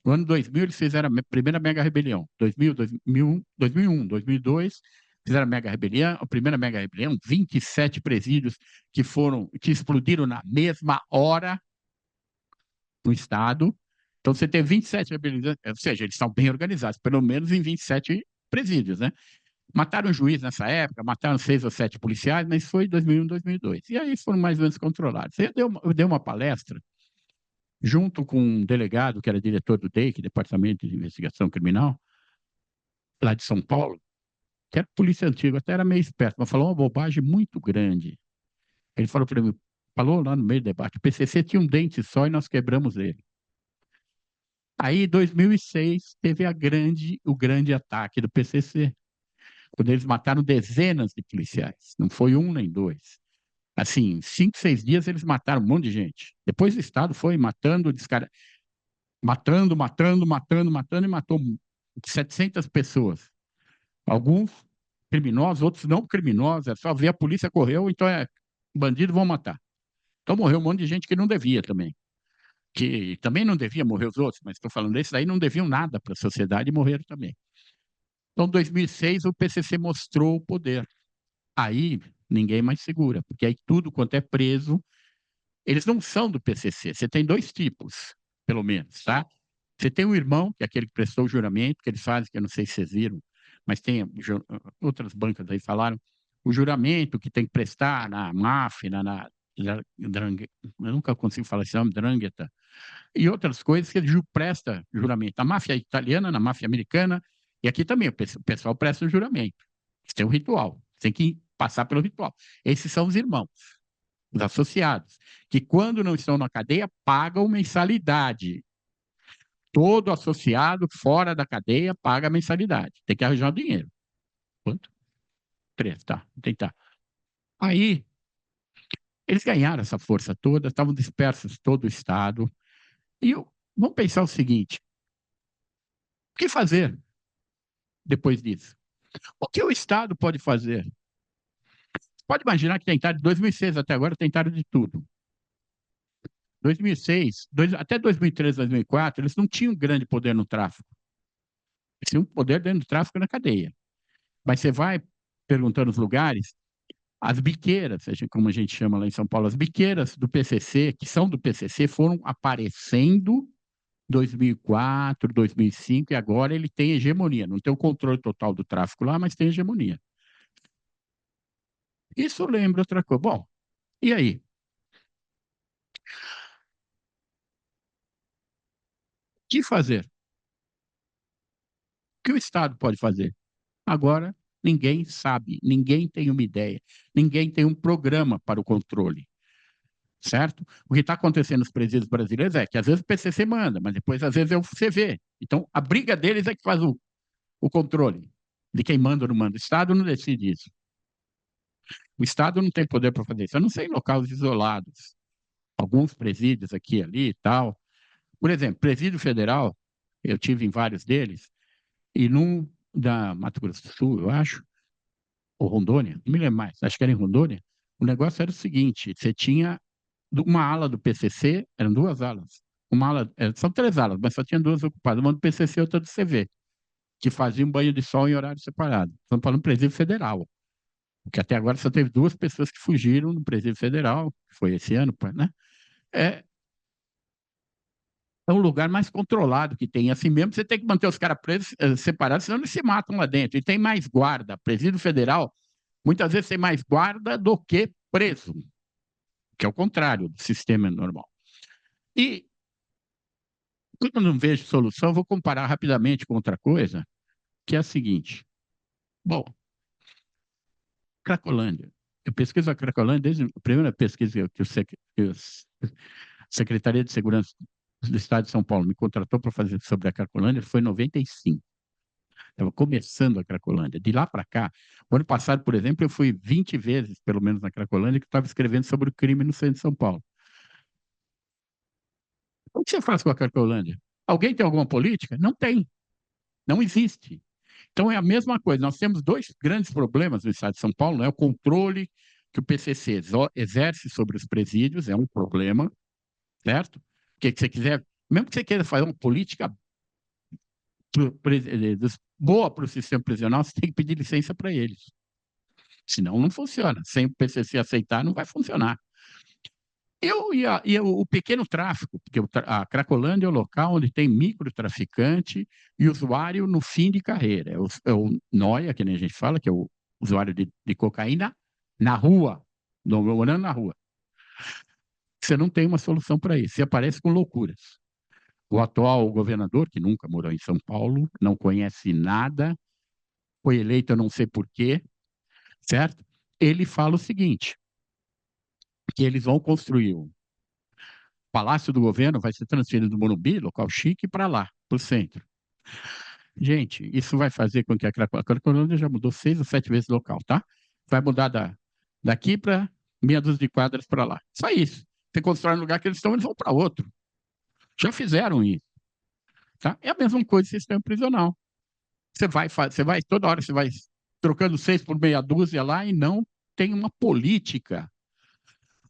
No ano 2000, eles fizeram a primeira mega rebelião. 2000, 2001, 2002, fizeram a mega rebelião, a primeira mega rebelião, 27 presídios que explodiram na mesma hora no estado. Então, você tem 27 rebeliões, ou seja, eles estão bem organizados, pelo menos em 27 presídios, né? Mataram um juiz nessa época, mataram 6 ou 7 policiais, mas foi em 2001, 2002. E aí foram mais ou menos controlados. Eu dei uma palestra junto com um delegado, que era diretor do DEIC, Departamento de Investigação Criminal, lá de São Paulo, que era polícia antiga, até era meio esperto, mas falou uma bobagem muito grande. Ele falou para mim, falou lá no meio do debate, o PCC tinha um dente só e nós quebramos ele. Aí, em 2006, teve o grande ataque do PCC, quando eles mataram dezenas de policiais, não foi um nem dois. Assim, 5, 6 dias eles mataram um monte de gente. Depois o Estado foi matando, matando e matou 700 pessoas. Alguns criminosos, outros não criminosos, é só ver a polícia correu, então bandido vão matar. Então morreu um monte de gente que não devia também. Que também não devia morrer os outros, mas estou falando desses aí não deviam nada para a sociedade e morreram também. Então, em 2006, o PCC mostrou o poder. Aí, ninguém mais segura, porque aí tudo quanto é preso, eles não são do PCC. Você tem dois tipos, pelo menos, tá? Você tem o irmão, que é aquele que prestou o juramento, que eles fazem, que eu não sei se vocês viram, mas tem outras bancas aí falaram, o juramento que tem que prestar na máfia, eu nunca consigo falar esse nome, Drangheta, e outras coisas que ele presta juramento. Na máfia italiana, na máfia americana, e aqui também o pessoal presta o juramento. Isso tem um ritual, tem que passar pelo ritual. Esses são os irmãos, os associados, que quando não estão na cadeia, pagam mensalidade. Todo associado fora da cadeia paga mensalidade. Tem que arranjar o dinheiro. Quanto? 3, tá. Tentar. Aí, eles ganharam essa força toda, estavam dispersos todo o Estado. Vamos pensar o seguinte: o que fazer depois disso? O que o Estado pode fazer? Pode imaginar que tentaram, de 2006 até agora, tentaram de tudo. 2006, até 2003, 2004, eles não tinham grande poder no tráfico. Eles tinham poder dentro do tráfico na cadeia. Mas você vai perguntando os lugares, As biqueiras, como a gente chama lá em São Paulo, as biqueiras do PCC, que são do PCC, foram aparecendo 2004, 2005, e agora ele tem hegemonia. Não tem o controle total do tráfico lá, mas tem hegemonia. Isso lembra outra coisa. Bom, e aí? O que fazer? O que o Estado pode fazer? Agora, ninguém sabe, ninguém tem uma ideia, ninguém tem um programa para o controle, certo? O que está acontecendo nos presídios brasileiros é que às vezes o PCC manda, mas depois às vezes é o CV. Então, a briga deles é que faz o controle de quem manda ou não manda. O Estado não decide isso. O Estado não tem poder para fazer isso. Eu não sei em locais isolados, alguns presídios aqui e ali e tal. Por exemplo, presídio federal, eu tive em vários deles, e num da Mato Grosso do Sul, eu acho, ou Rondônia, não me lembro mais, acho que era em Rondônia, o negócio era o seguinte, você tinha uma ala do PCC, eram duas alas, uma ala, são três alas, mas só tinha duas ocupadas, uma do PCC e outra do CV, que faziam banho de sol em horário separado. Estamos falando do presídio federal, porque até agora só teve duas pessoas que fugiram no presídio federal, que foi esse ano, né? É, é um lugar mais controlado que tem. Assim mesmo, você tem que manter os caras presos, separados, senão eles se matam lá dentro. E tem mais guarda. Presídio federal, muitas vezes tem mais guarda do que preso, que é o contrário do sistema normal. E, quando eu não vejo solução, vou comparar rapidamente com outra coisa, que é a seguinte. Bom, Cracolândia. Eu pesquiso a Cracolândia desde a primeira pesquisa que a Secretaria de Segurança do Estado de São Paulo me contratou para fazer sobre a Cracolândia, foi em 95. Estava começando a Cracolândia. De lá para cá, o ano passado, por exemplo, eu fui 20 vezes, pelo menos, na Cracolândia, que estava escrevendo sobre o crime no centro de São Paulo. O que você faz com a Cracolândia? Alguém tem alguma política? Não tem. Não existe. Então é a mesma coisa. Nós temos dois grandes problemas no estado de São Paulo, né? O controle que o PCC exerce sobre os presídios é um problema, certo? Porque você quiser, mesmo que você queira fazer uma política boa para o sistema prisional, você tem que pedir licença para eles. Senão não funciona. Sem o PCC aceitar, não vai funcionar. O pequeno tráfico, porque a Cracolândia é o local onde tem microtraficante e usuário no fim de carreira. É o noia, que nem a gente fala, que é o usuário de cocaína na rua, morando na rua. Você não tem uma solução para isso. Você aparece com loucuras. O atual governador, que nunca morou em São Paulo, não conhece nada, foi eleito, eu não sei por quê, certo? Ele fala o seguinte, que eles vão construir o Palácio do Governo, vai ser transferido do Morumbi, local chique, para lá, para o centro. Gente, isso vai fazer com que a Cracolândia já mudou 6 ou 7 vezes local, tá? Vai mudar daqui para meia dúzia de quadras para lá. Só isso. Você constrói no lugar que eles estão, eles vão para outro. Já fizeram isso. Tá? É a mesma coisa do sistema prisional. Toda hora você vai trocando 6 por meia dúzia lá e não tem uma política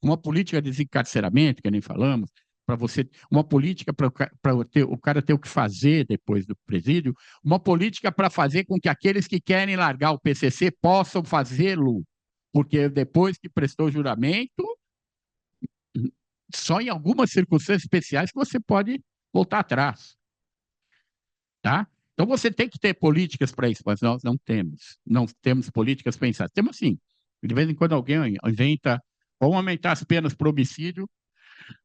de desencarceramento, que nem falamos, para você, uma política para o cara ter o que fazer depois do presídio, uma política para fazer com que aqueles que querem largar o PCC possam fazê-lo, porque depois que prestou juramento, só em algumas circunstâncias especiais que você pode voltar atrás, tá? Então você tem que ter políticas para isso, mas nós não temos políticas pensadas. Temos sim, de vez em quando alguém inventa, vamos aumentar as penas para homicídio,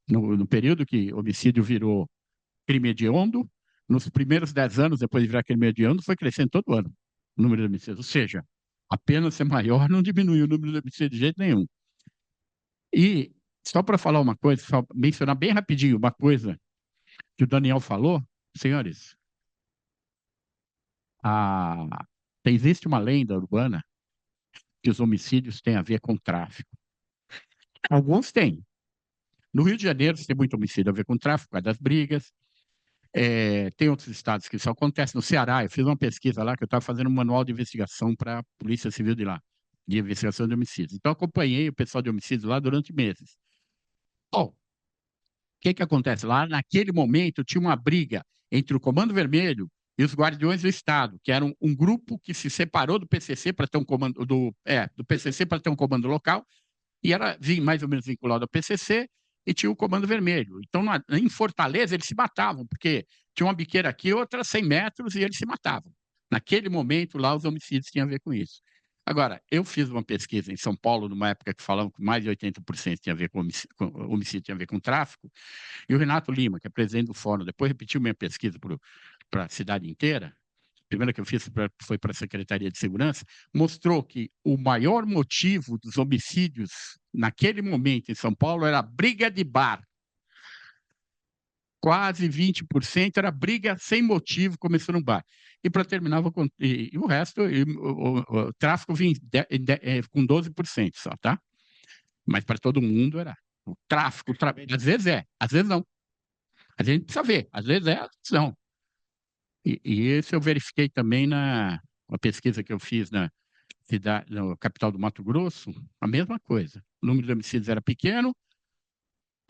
no período que homicídio virou crime hediondo, nos primeiros 10 anos depois de virar crime hediondo, foi crescendo todo ano o número de homicídios. Ou seja, a pena ser maior não diminui o número de homicídios de jeito nenhum. E só para falar uma coisa, só mencionar bem rapidinho uma coisa que o Daniel falou, senhores, existe uma lenda urbana que os homicídios têm a ver com tráfico. Alguns têm. No Rio de Janeiro, tem muito homicídio a ver com tráfico, por causa das brigas. Tem outros estados que isso acontece. No Ceará, eu fiz uma pesquisa lá, que eu estava fazendo um manual de investigação para a Polícia Civil de lá, de investigação de homicídios. Então, acompanhei o pessoal de homicídios lá durante meses. Bom, o que acontece? Lá, naquele momento, tinha uma briga entre o Comando Vermelho e os Guardiões do Estado, que eram um grupo que se separou do PCC para ter um comando do PCC para ter um comando local, e era mais ou menos vinculado ao PCC, e tinha o Comando Vermelho. Então, em Fortaleza, eles se matavam, porque tinha uma biqueira aqui, outra a 100 metros, e eles se matavam. Naquele momento, lá, os homicídios tinham a ver com isso. Agora, eu fiz uma pesquisa em São Paulo, numa época que falavam que mais de 80% tinha a ver com homicídio, tinha a ver com tráfico, e o Renato Lima, que é presidente do Fórum, depois repetiu minha pesquisa para a cidade inteira. A primeira que eu fiz foi para a Secretaria de Segurança, mostrou que o maior motivo dos homicídios naquele momento em São Paulo era briga de bar. Quase 20% era briga sem motivo, começou no bar. E para terminar, e o resto, o tráfico vinha com 12% só, tá? Mas para todo mundo era. O tráfico, às vezes às vezes não. A gente precisa ver, às vezes às vezes não. E isso eu verifiquei também na pesquisa que eu fiz na capital do Mato Grosso, a mesma coisa. O número de homicídios era pequeno,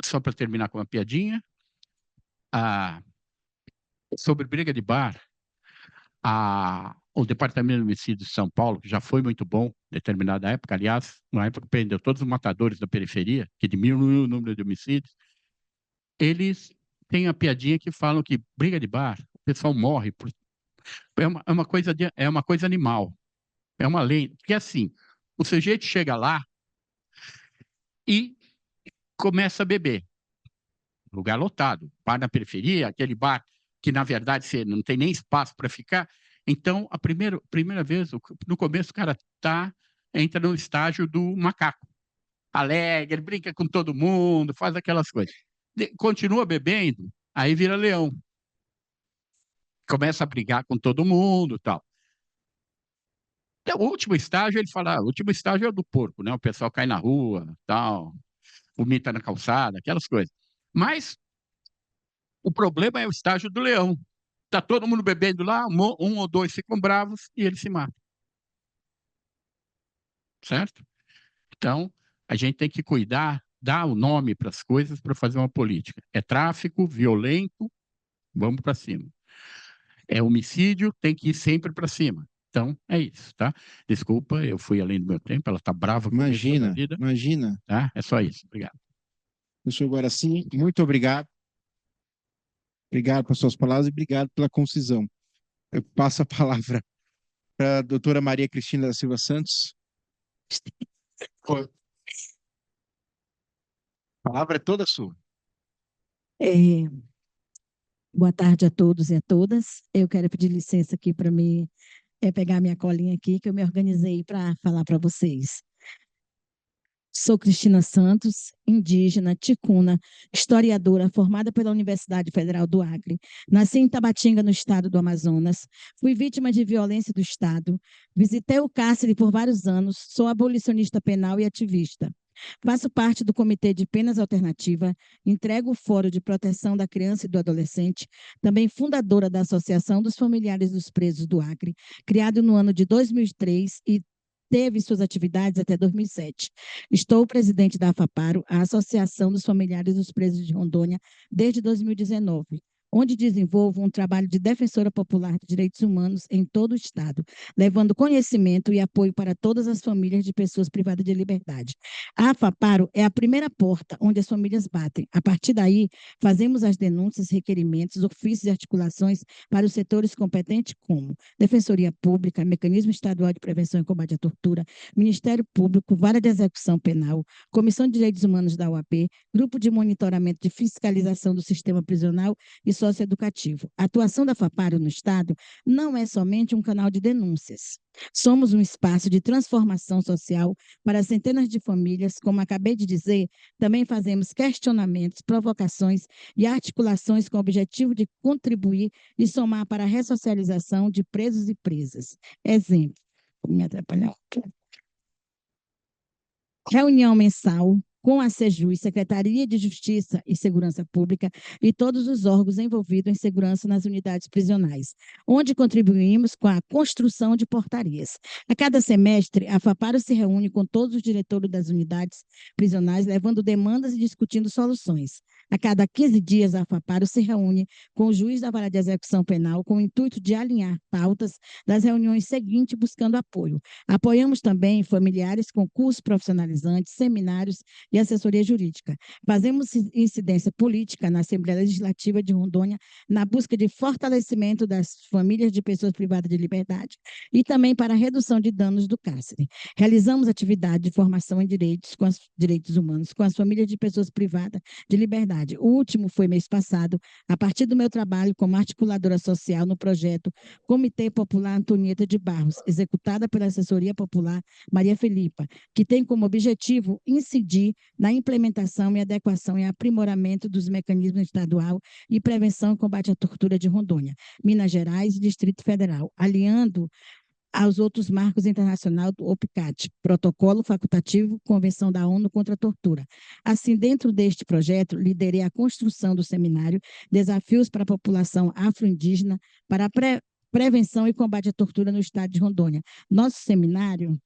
só para terminar com uma piadinha. Sobre briga de bar, o Departamento de Homicídios de São Paulo, que já foi muito bom em determinada época, aliás, na época prendeu todos os matadores da periferia, que diminuiu o número de homicídios, eles têm a piadinha que falam que briga de bar, o pessoal morre. É uma coisa animal. É uma lei. Porque assim, o sujeito chega lá e começa a beber. Lugar lotado. Bar na periferia, aquele bar que, na verdade, você não tem nem espaço para ficar. Então, a primeira vez, no começo, o cara entra no estágio do macaco. Alegre, brinca com todo mundo, faz aquelas coisas. Continua bebendo, aí vira leão. Começa a brigar com todo mundo e tal. O último estágio, ele fala, o último estágio é o do porco, né? O pessoal cai na rua, tal, vomita na calçada, aquelas coisas. Mas o problema é o estágio do leão. Está todo mundo bebendo lá, um ou dois ficam bravos e eles se matam. Certo? Então, a gente tem que cuidar, dar o nome para as coisas para fazer uma política. É tráfico, violento, vamos para cima. É homicídio, tem que ir sempre para cima. Então, é isso, tá? Desculpa, eu fui além do meu tempo, ela está brava comigo toda a vida. Imagina. Tá? É só isso. Obrigado. Professor Guaraci, muito obrigado. Obrigado pelas suas palavras e obrigado pela concisão. Eu passo a palavra para a doutora Maria Cristina da Silva Santos. A palavra é toda sua. Boa tarde a todos e a todas. Eu quero pedir licença aqui para me pegar minha colinha aqui, que eu me organizei para falar para vocês. Sou Cristina Santos, indígena, ticuna, historiadora, formada pela Universidade Federal do Acre. Nasci em Tabatinga, no estado do Amazonas. Fui vítima de violência do Estado. Visitei o cárcere por vários anos. Sou abolicionista penal e ativista. Faço parte do Comitê de Penas Alternativa, entrego o Fórum de Proteção da Criança e do Adolescente, também fundadora da Associação dos Familiares dos Presos do Acre, criado no ano de 2003 e teve suas atividades até 2007. Estou presidente da AFAPARO, a Associação dos Familiares dos Presos de Rondônia, desde 2019, onde desenvolvo um trabalho de defensora popular de direitos humanos em todo o Estado, levando conhecimento e apoio para todas as famílias de pessoas privadas de liberdade. A AFAPARO é a primeira porta onde as famílias batem. A partir daí, fazemos as denúncias, requerimentos, ofícios e articulações para os setores competentes como Defensoria Pública, Mecanismo Estadual de Prevenção e Combate à Tortura, Ministério Público, Vara de Execução Penal, Comissão de Direitos Humanos da UAP, Grupo de Monitoramento de Fiscalização do Sistema Prisional e Socioeducativo. A atuação da AFAPARO no Estado não é somente um canal de denúncias. Somos um espaço de transformação social para centenas de famílias, como acabei de dizer, também fazemos questionamentos, provocações e articulações com o objetivo de contribuir e somar para a ressocialização de presos e presas. Exemplo, vou me atrapalhar. Reunião mensal com a SEJUS, Secretaria de Justiça e Segurança Pública e todos os órgãos envolvidos em segurança nas unidades prisionais, onde contribuímos com a construção de portarias. A cada semestre, a FAPARO se reúne com todos os diretores das unidades prisionais, levando demandas e discutindo soluções. A cada 15 dias, a FAPARO se reúne com o juiz da Vara de Execução Penal com o intuito de alinhar pautas das reuniões seguintes, buscando apoio. Apoiamos também familiares com cursos profissionalizantes, seminários e assessoria jurídica. Fazemos incidência política na Assembleia Legislativa de Rondônia na busca de fortalecimento das famílias de pessoas privadas de liberdade e também para a redução de danos do cárcere. Realizamos atividade de formação em direitos humanos com as famílias de pessoas privadas de liberdade. O último foi mês passado, a partir do meu trabalho como articuladora social no projeto Comitê Popular Antonieta de Barros, executada pela Assessoria Popular Maria Felipa, que tem como objetivo incidir na implementação e adequação e aprimoramento dos mecanismos estadual e prevenção e combate à tortura de Rondônia, Minas Gerais e Distrito Federal, aliando aos outros marcos internacionais do OPCAT, Protocolo Facultativo, Convenção da ONU contra a Tortura. Assim, dentro deste projeto, liderei a construção do seminário Desafios para a População Afro-Indígena para a Prevenção e Combate à Tortura no Estado de Rondônia. Nosso seminário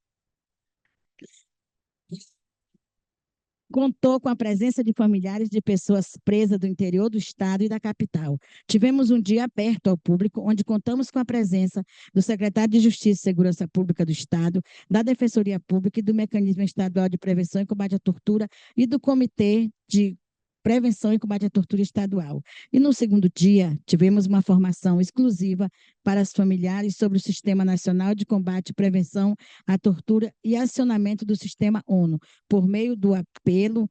contou com a presença de familiares de pessoas presas do interior do estado e da capital. Tivemos um dia aberto ao público, onde contamos com a presença do secretário de Justiça e Segurança Pública do Estado, da Defensoria Pública e do Mecanismo Estadual de Prevenção e Combate à Tortura e do Comitê de Prevenção e Combate à Tortura Estadual. E no segundo dia, tivemos uma formação exclusiva para os familiares sobre o Sistema Nacional de Combate e Prevenção à Tortura e acionamento do Sistema ONU, por meio do apelo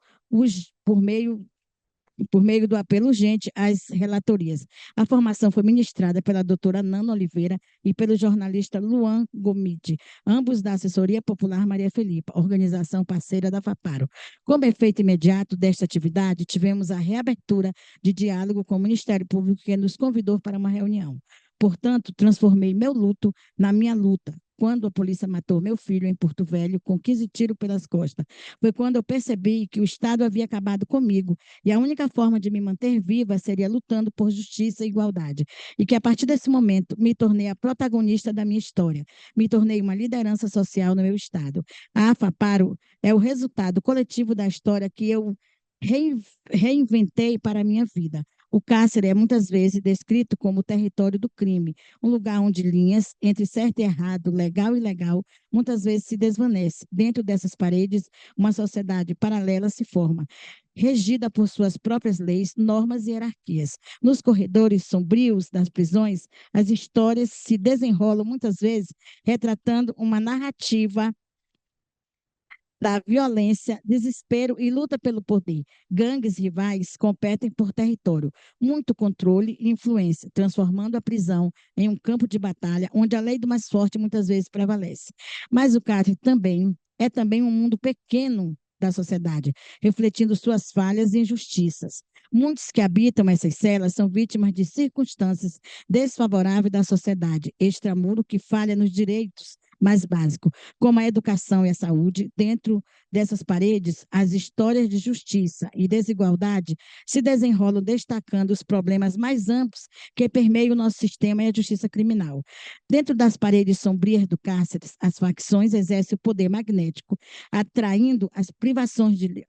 urgente às relatorias. A formação foi ministrada pela doutora Nana Oliveira e pelo jornalista Luan Gomide, ambos da Assessoria Popular Maria Felipa, organização parceira da FAPARO. Como efeito imediato desta atividade, tivemos a reabertura de diálogo com o Ministério Público, que nos convidou para uma reunião. Portanto, transformei meu luto na minha luta. Quando a polícia matou meu filho em Porto Velho com 15 tiros pelas costas, foi quando eu percebi que o Estado havia acabado comigo e a única forma de me manter viva seria lutando por justiça e igualdade. E que a partir desse momento me tornei a protagonista da minha história, me tornei uma liderança social no meu Estado. A FAPARO é o resultado coletivo da história que eu reinventei para a minha vida. O cárcere é muitas vezes descrito como o território do crime, um lugar onde linhas entre certo e errado, legal e ilegal, muitas vezes se desvanece. Dentro dessas paredes, uma sociedade paralela se forma, regida por suas próprias leis, normas e hierarquias. Nos corredores sombrios das prisões, as histórias se desenrolam muitas vezes retratando uma narrativa da violência, desespero e luta pelo poder. Gangues rivais competem por território, muito controle e influência, transformando a prisão em um campo de batalha onde a lei do mais forte muitas vezes prevalece. Mas o cárcere é também um mundo pequeno da sociedade, refletindo suas falhas e injustiças. Muitos que habitam essas celas são vítimas de circunstâncias desfavoráveis da sociedade, extramuro que falha nos direitos mais básicos, como a educação e a saúde. Dentro dessas paredes, as histórias de justiça e desigualdade se desenrolam, destacando os problemas mais amplos que permeiam o nosso sistema e a justiça criminal. Dentro das paredes sombrias do cárcere, as facções exercem o poder magnético, atraindo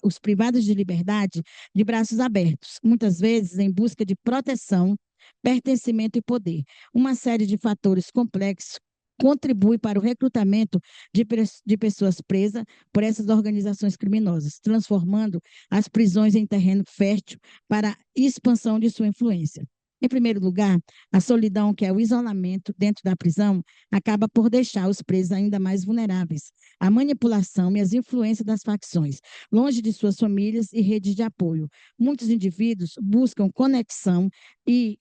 os privados de liberdade de braços abertos, muitas vezes em busca de proteção, pertencimento e poder. Uma série de fatores complexos contribui para o recrutamento de pessoas presas por essas organizações criminosas, transformando as prisões em terreno fértil para a expansão de sua influência. Em primeiro lugar, a solidão, que é o isolamento dentro da prisão, acaba por deixar os presos ainda mais vulneráveis à manipulação e às influências das facções, longe de suas famílias e redes de apoio. Muitos indivíduos buscam conexão e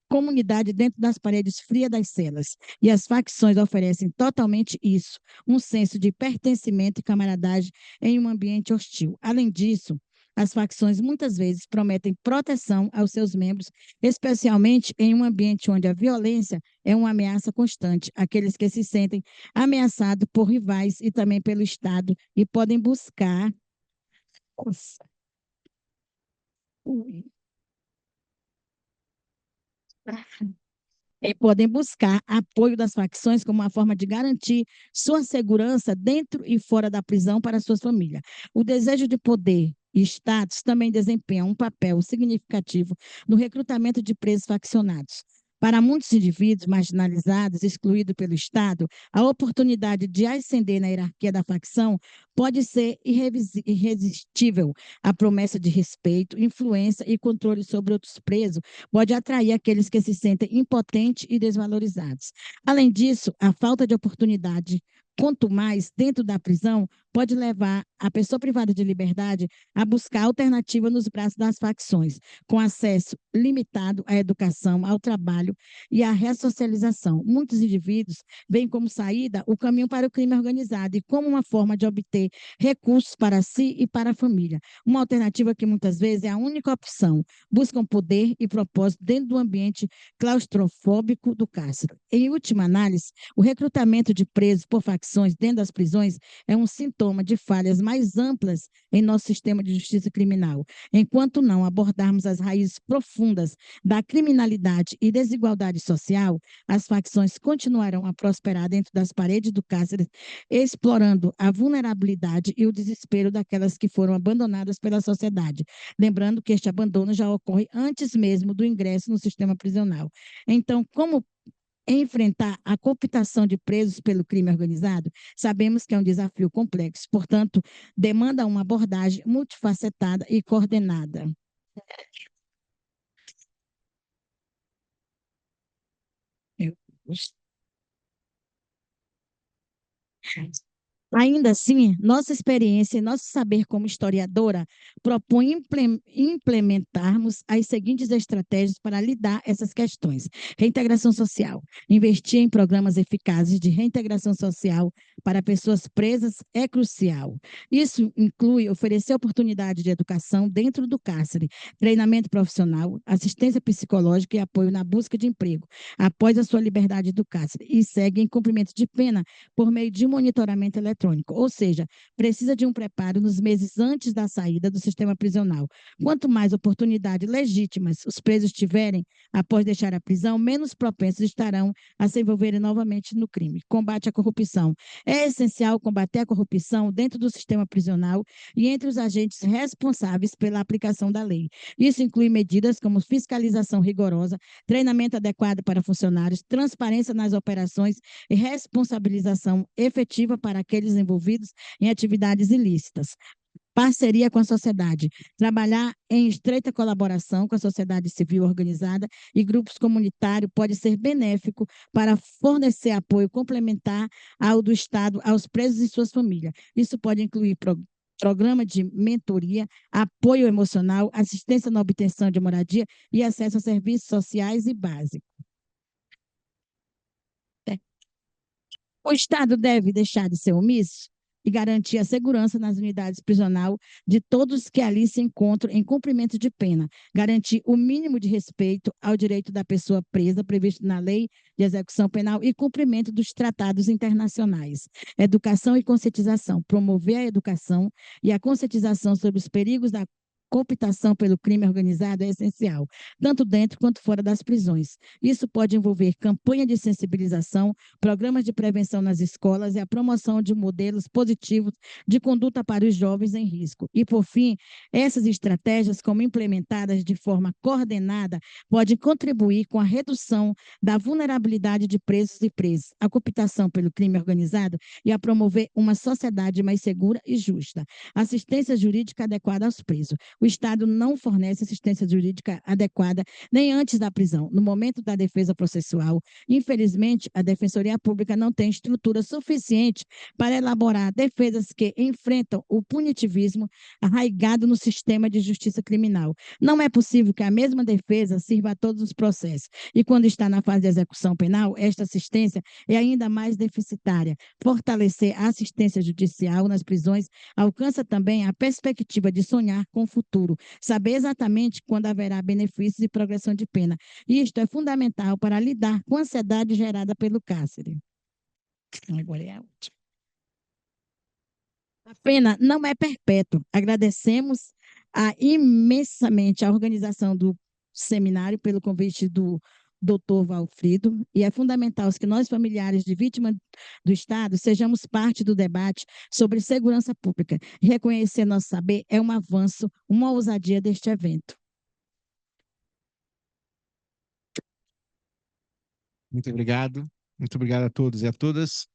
comunidade dentro das paredes frias das celas, e as facções oferecem totalmente isso, um senso de pertencimento e camaradagem em um ambiente hostil. Além disso, as facções muitas vezes prometem proteção aos seus membros, especialmente em um ambiente onde a violência é uma ameaça constante. Aqueles que se sentem ameaçados por rivais e também pelo Estado e podem buscar Nossa. Ui. E podem buscar apoio das facções como uma forma de garantir sua segurança dentro e fora da prisão para suas famílias. O desejo de poder e status também desempenha um papel significativo no recrutamento de presos faccionados. Para muitos indivíduos marginalizados, excluídos pelo Estado, a oportunidade de ascender na hierarquia da facção pode ser irresistível. A promessa de respeito, influência e controle sobre outros presos pode atrair aqueles que se sentem impotentes e desvalorizados. Além disso, a falta de oportunidade, quanto mais dentro da prisão, pode levar a pessoa privada de liberdade a buscar alternativa nos braços das facções, com acesso limitado à educação, ao trabalho e à ressocialização. Muitos indivíduos veem como saída o caminho para o crime organizado e como uma forma de obter recursos para si e para a família. Uma alternativa que muitas vezes é a única opção. Buscam poder e propósito dentro do ambiente claustrofóbico do cárcere. Em última análise, o recrutamento de presos por facções dentro das prisões é um sintoma de falhas mais amplas em nosso sistema de justiça criminal. Enquanto não abordarmos as raízes profundas da criminalidade e desigualdade social, as facções continuarão a prosperar dentro das paredes do cárcere, explorando a vulnerabilidade e o desespero daquelas que foram abandonadas pela sociedade. Lembrando que este abandono já ocorre antes mesmo do ingresso no sistema prisional. Então, como enfrentar a cooptação de presos pelo crime organizado, sabemos que é um desafio complexo, portanto, demanda uma abordagem multifacetada e coordenada. Eu... Ainda assim, nossa experiência e nosso saber como historiadora propõe implementarmos as seguintes estratégias para lidar essas questões. Reintegração social. Investir em programas eficazes de reintegração social para pessoas presas é crucial. Isso inclui oferecer oportunidade de educação dentro do cárcere, treinamento profissional, assistência psicológica e apoio na busca de emprego, após a sua liberdade do cárcere, e segue em cumprimento de pena por meio de monitoramento eletrônico, ou seja, precisa de um preparo nos meses antes da saída do sistema prisional. Quanto mais oportunidades legítimas os presos tiverem após deixar a prisão, menos propensos estarão a se envolverem novamente no crime. Combate à corrupção. É essencial combater a corrupção dentro do sistema prisional e entre os agentes responsáveis pela aplicação da lei. Isso inclui medidas como fiscalização rigorosa, treinamento adequado para funcionários, transparência nas operações e responsabilização efetiva para aqueles envolvidos em atividades ilícitas. Parceria com a sociedade, trabalhar em estreita colaboração com a sociedade civil organizada e grupos comunitários pode ser benéfico para fornecer apoio complementar ao do Estado aos presos e suas famílias. Isso pode incluir programa de mentoria, apoio emocional, assistência na obtenção de moradia e acesso a serviços sociais e básicos. O Estado deve deixar de ser omisso e garantir a segurança nas unidades prisionais de todos que ali se encontram em cumprimento de pena, garantir o mínimo de respeito ao direito da pessoa presa previsto na Lei de Execução Penal e cumprimento dos tratados internacionais. Educação e conscientização, promover a educação e a conscientização sobre os perigos da cooptação pelo crime organizado é essencial, tanto dentro quanto fora das prisões. Isso pode envolver campanha de sensibilização, programas de prevenção nas escolas e a promoção de modelos positivos de conduta para os jovens em risco. E, por fim, essas estratégias, como implementadas de forma coordenada, podem contribuir com a redução da vulnerabilidade de presos e presas, a cooptação pelo crime organizado e a promover uma sociedade mais segura e justa. Assistência jurídica adequada aos presos. O Estado não fornece assistência jurídica adequada nem antes da prisão, no momento da defesa processual. Infelizmente, a Defensoria Pública não tem estrutura suficiente para elaborar defesas que enfrentam o punitivismo arraigado no sistema de justiça criminal. Não é possível que a mesma defesa sirva a todos os processos. E quando está na fase de execução penal, esta assistência é ainda mais deficitária. Fortalecer a assistência judicial nas prisões alcança também a perspectiva de sonhar com o futuro, saber exatamente quando haverá benefícios e progressão de pena. Isto é fundamental para lidar com a ansiedade gerada pelo cárcere. Agora é a última. A pena não é perpétua. Agradecemos imensamente a organização do seminário pelo convite do Dr. Valfrido, e é fundamental que nós, familiares de vítimas do Estado, sejamos parte do debate sobre segurança pública. Reconhecer nosso saber é um avanço, uma ousadia deste evento. Muito obrigado a todos e a todas.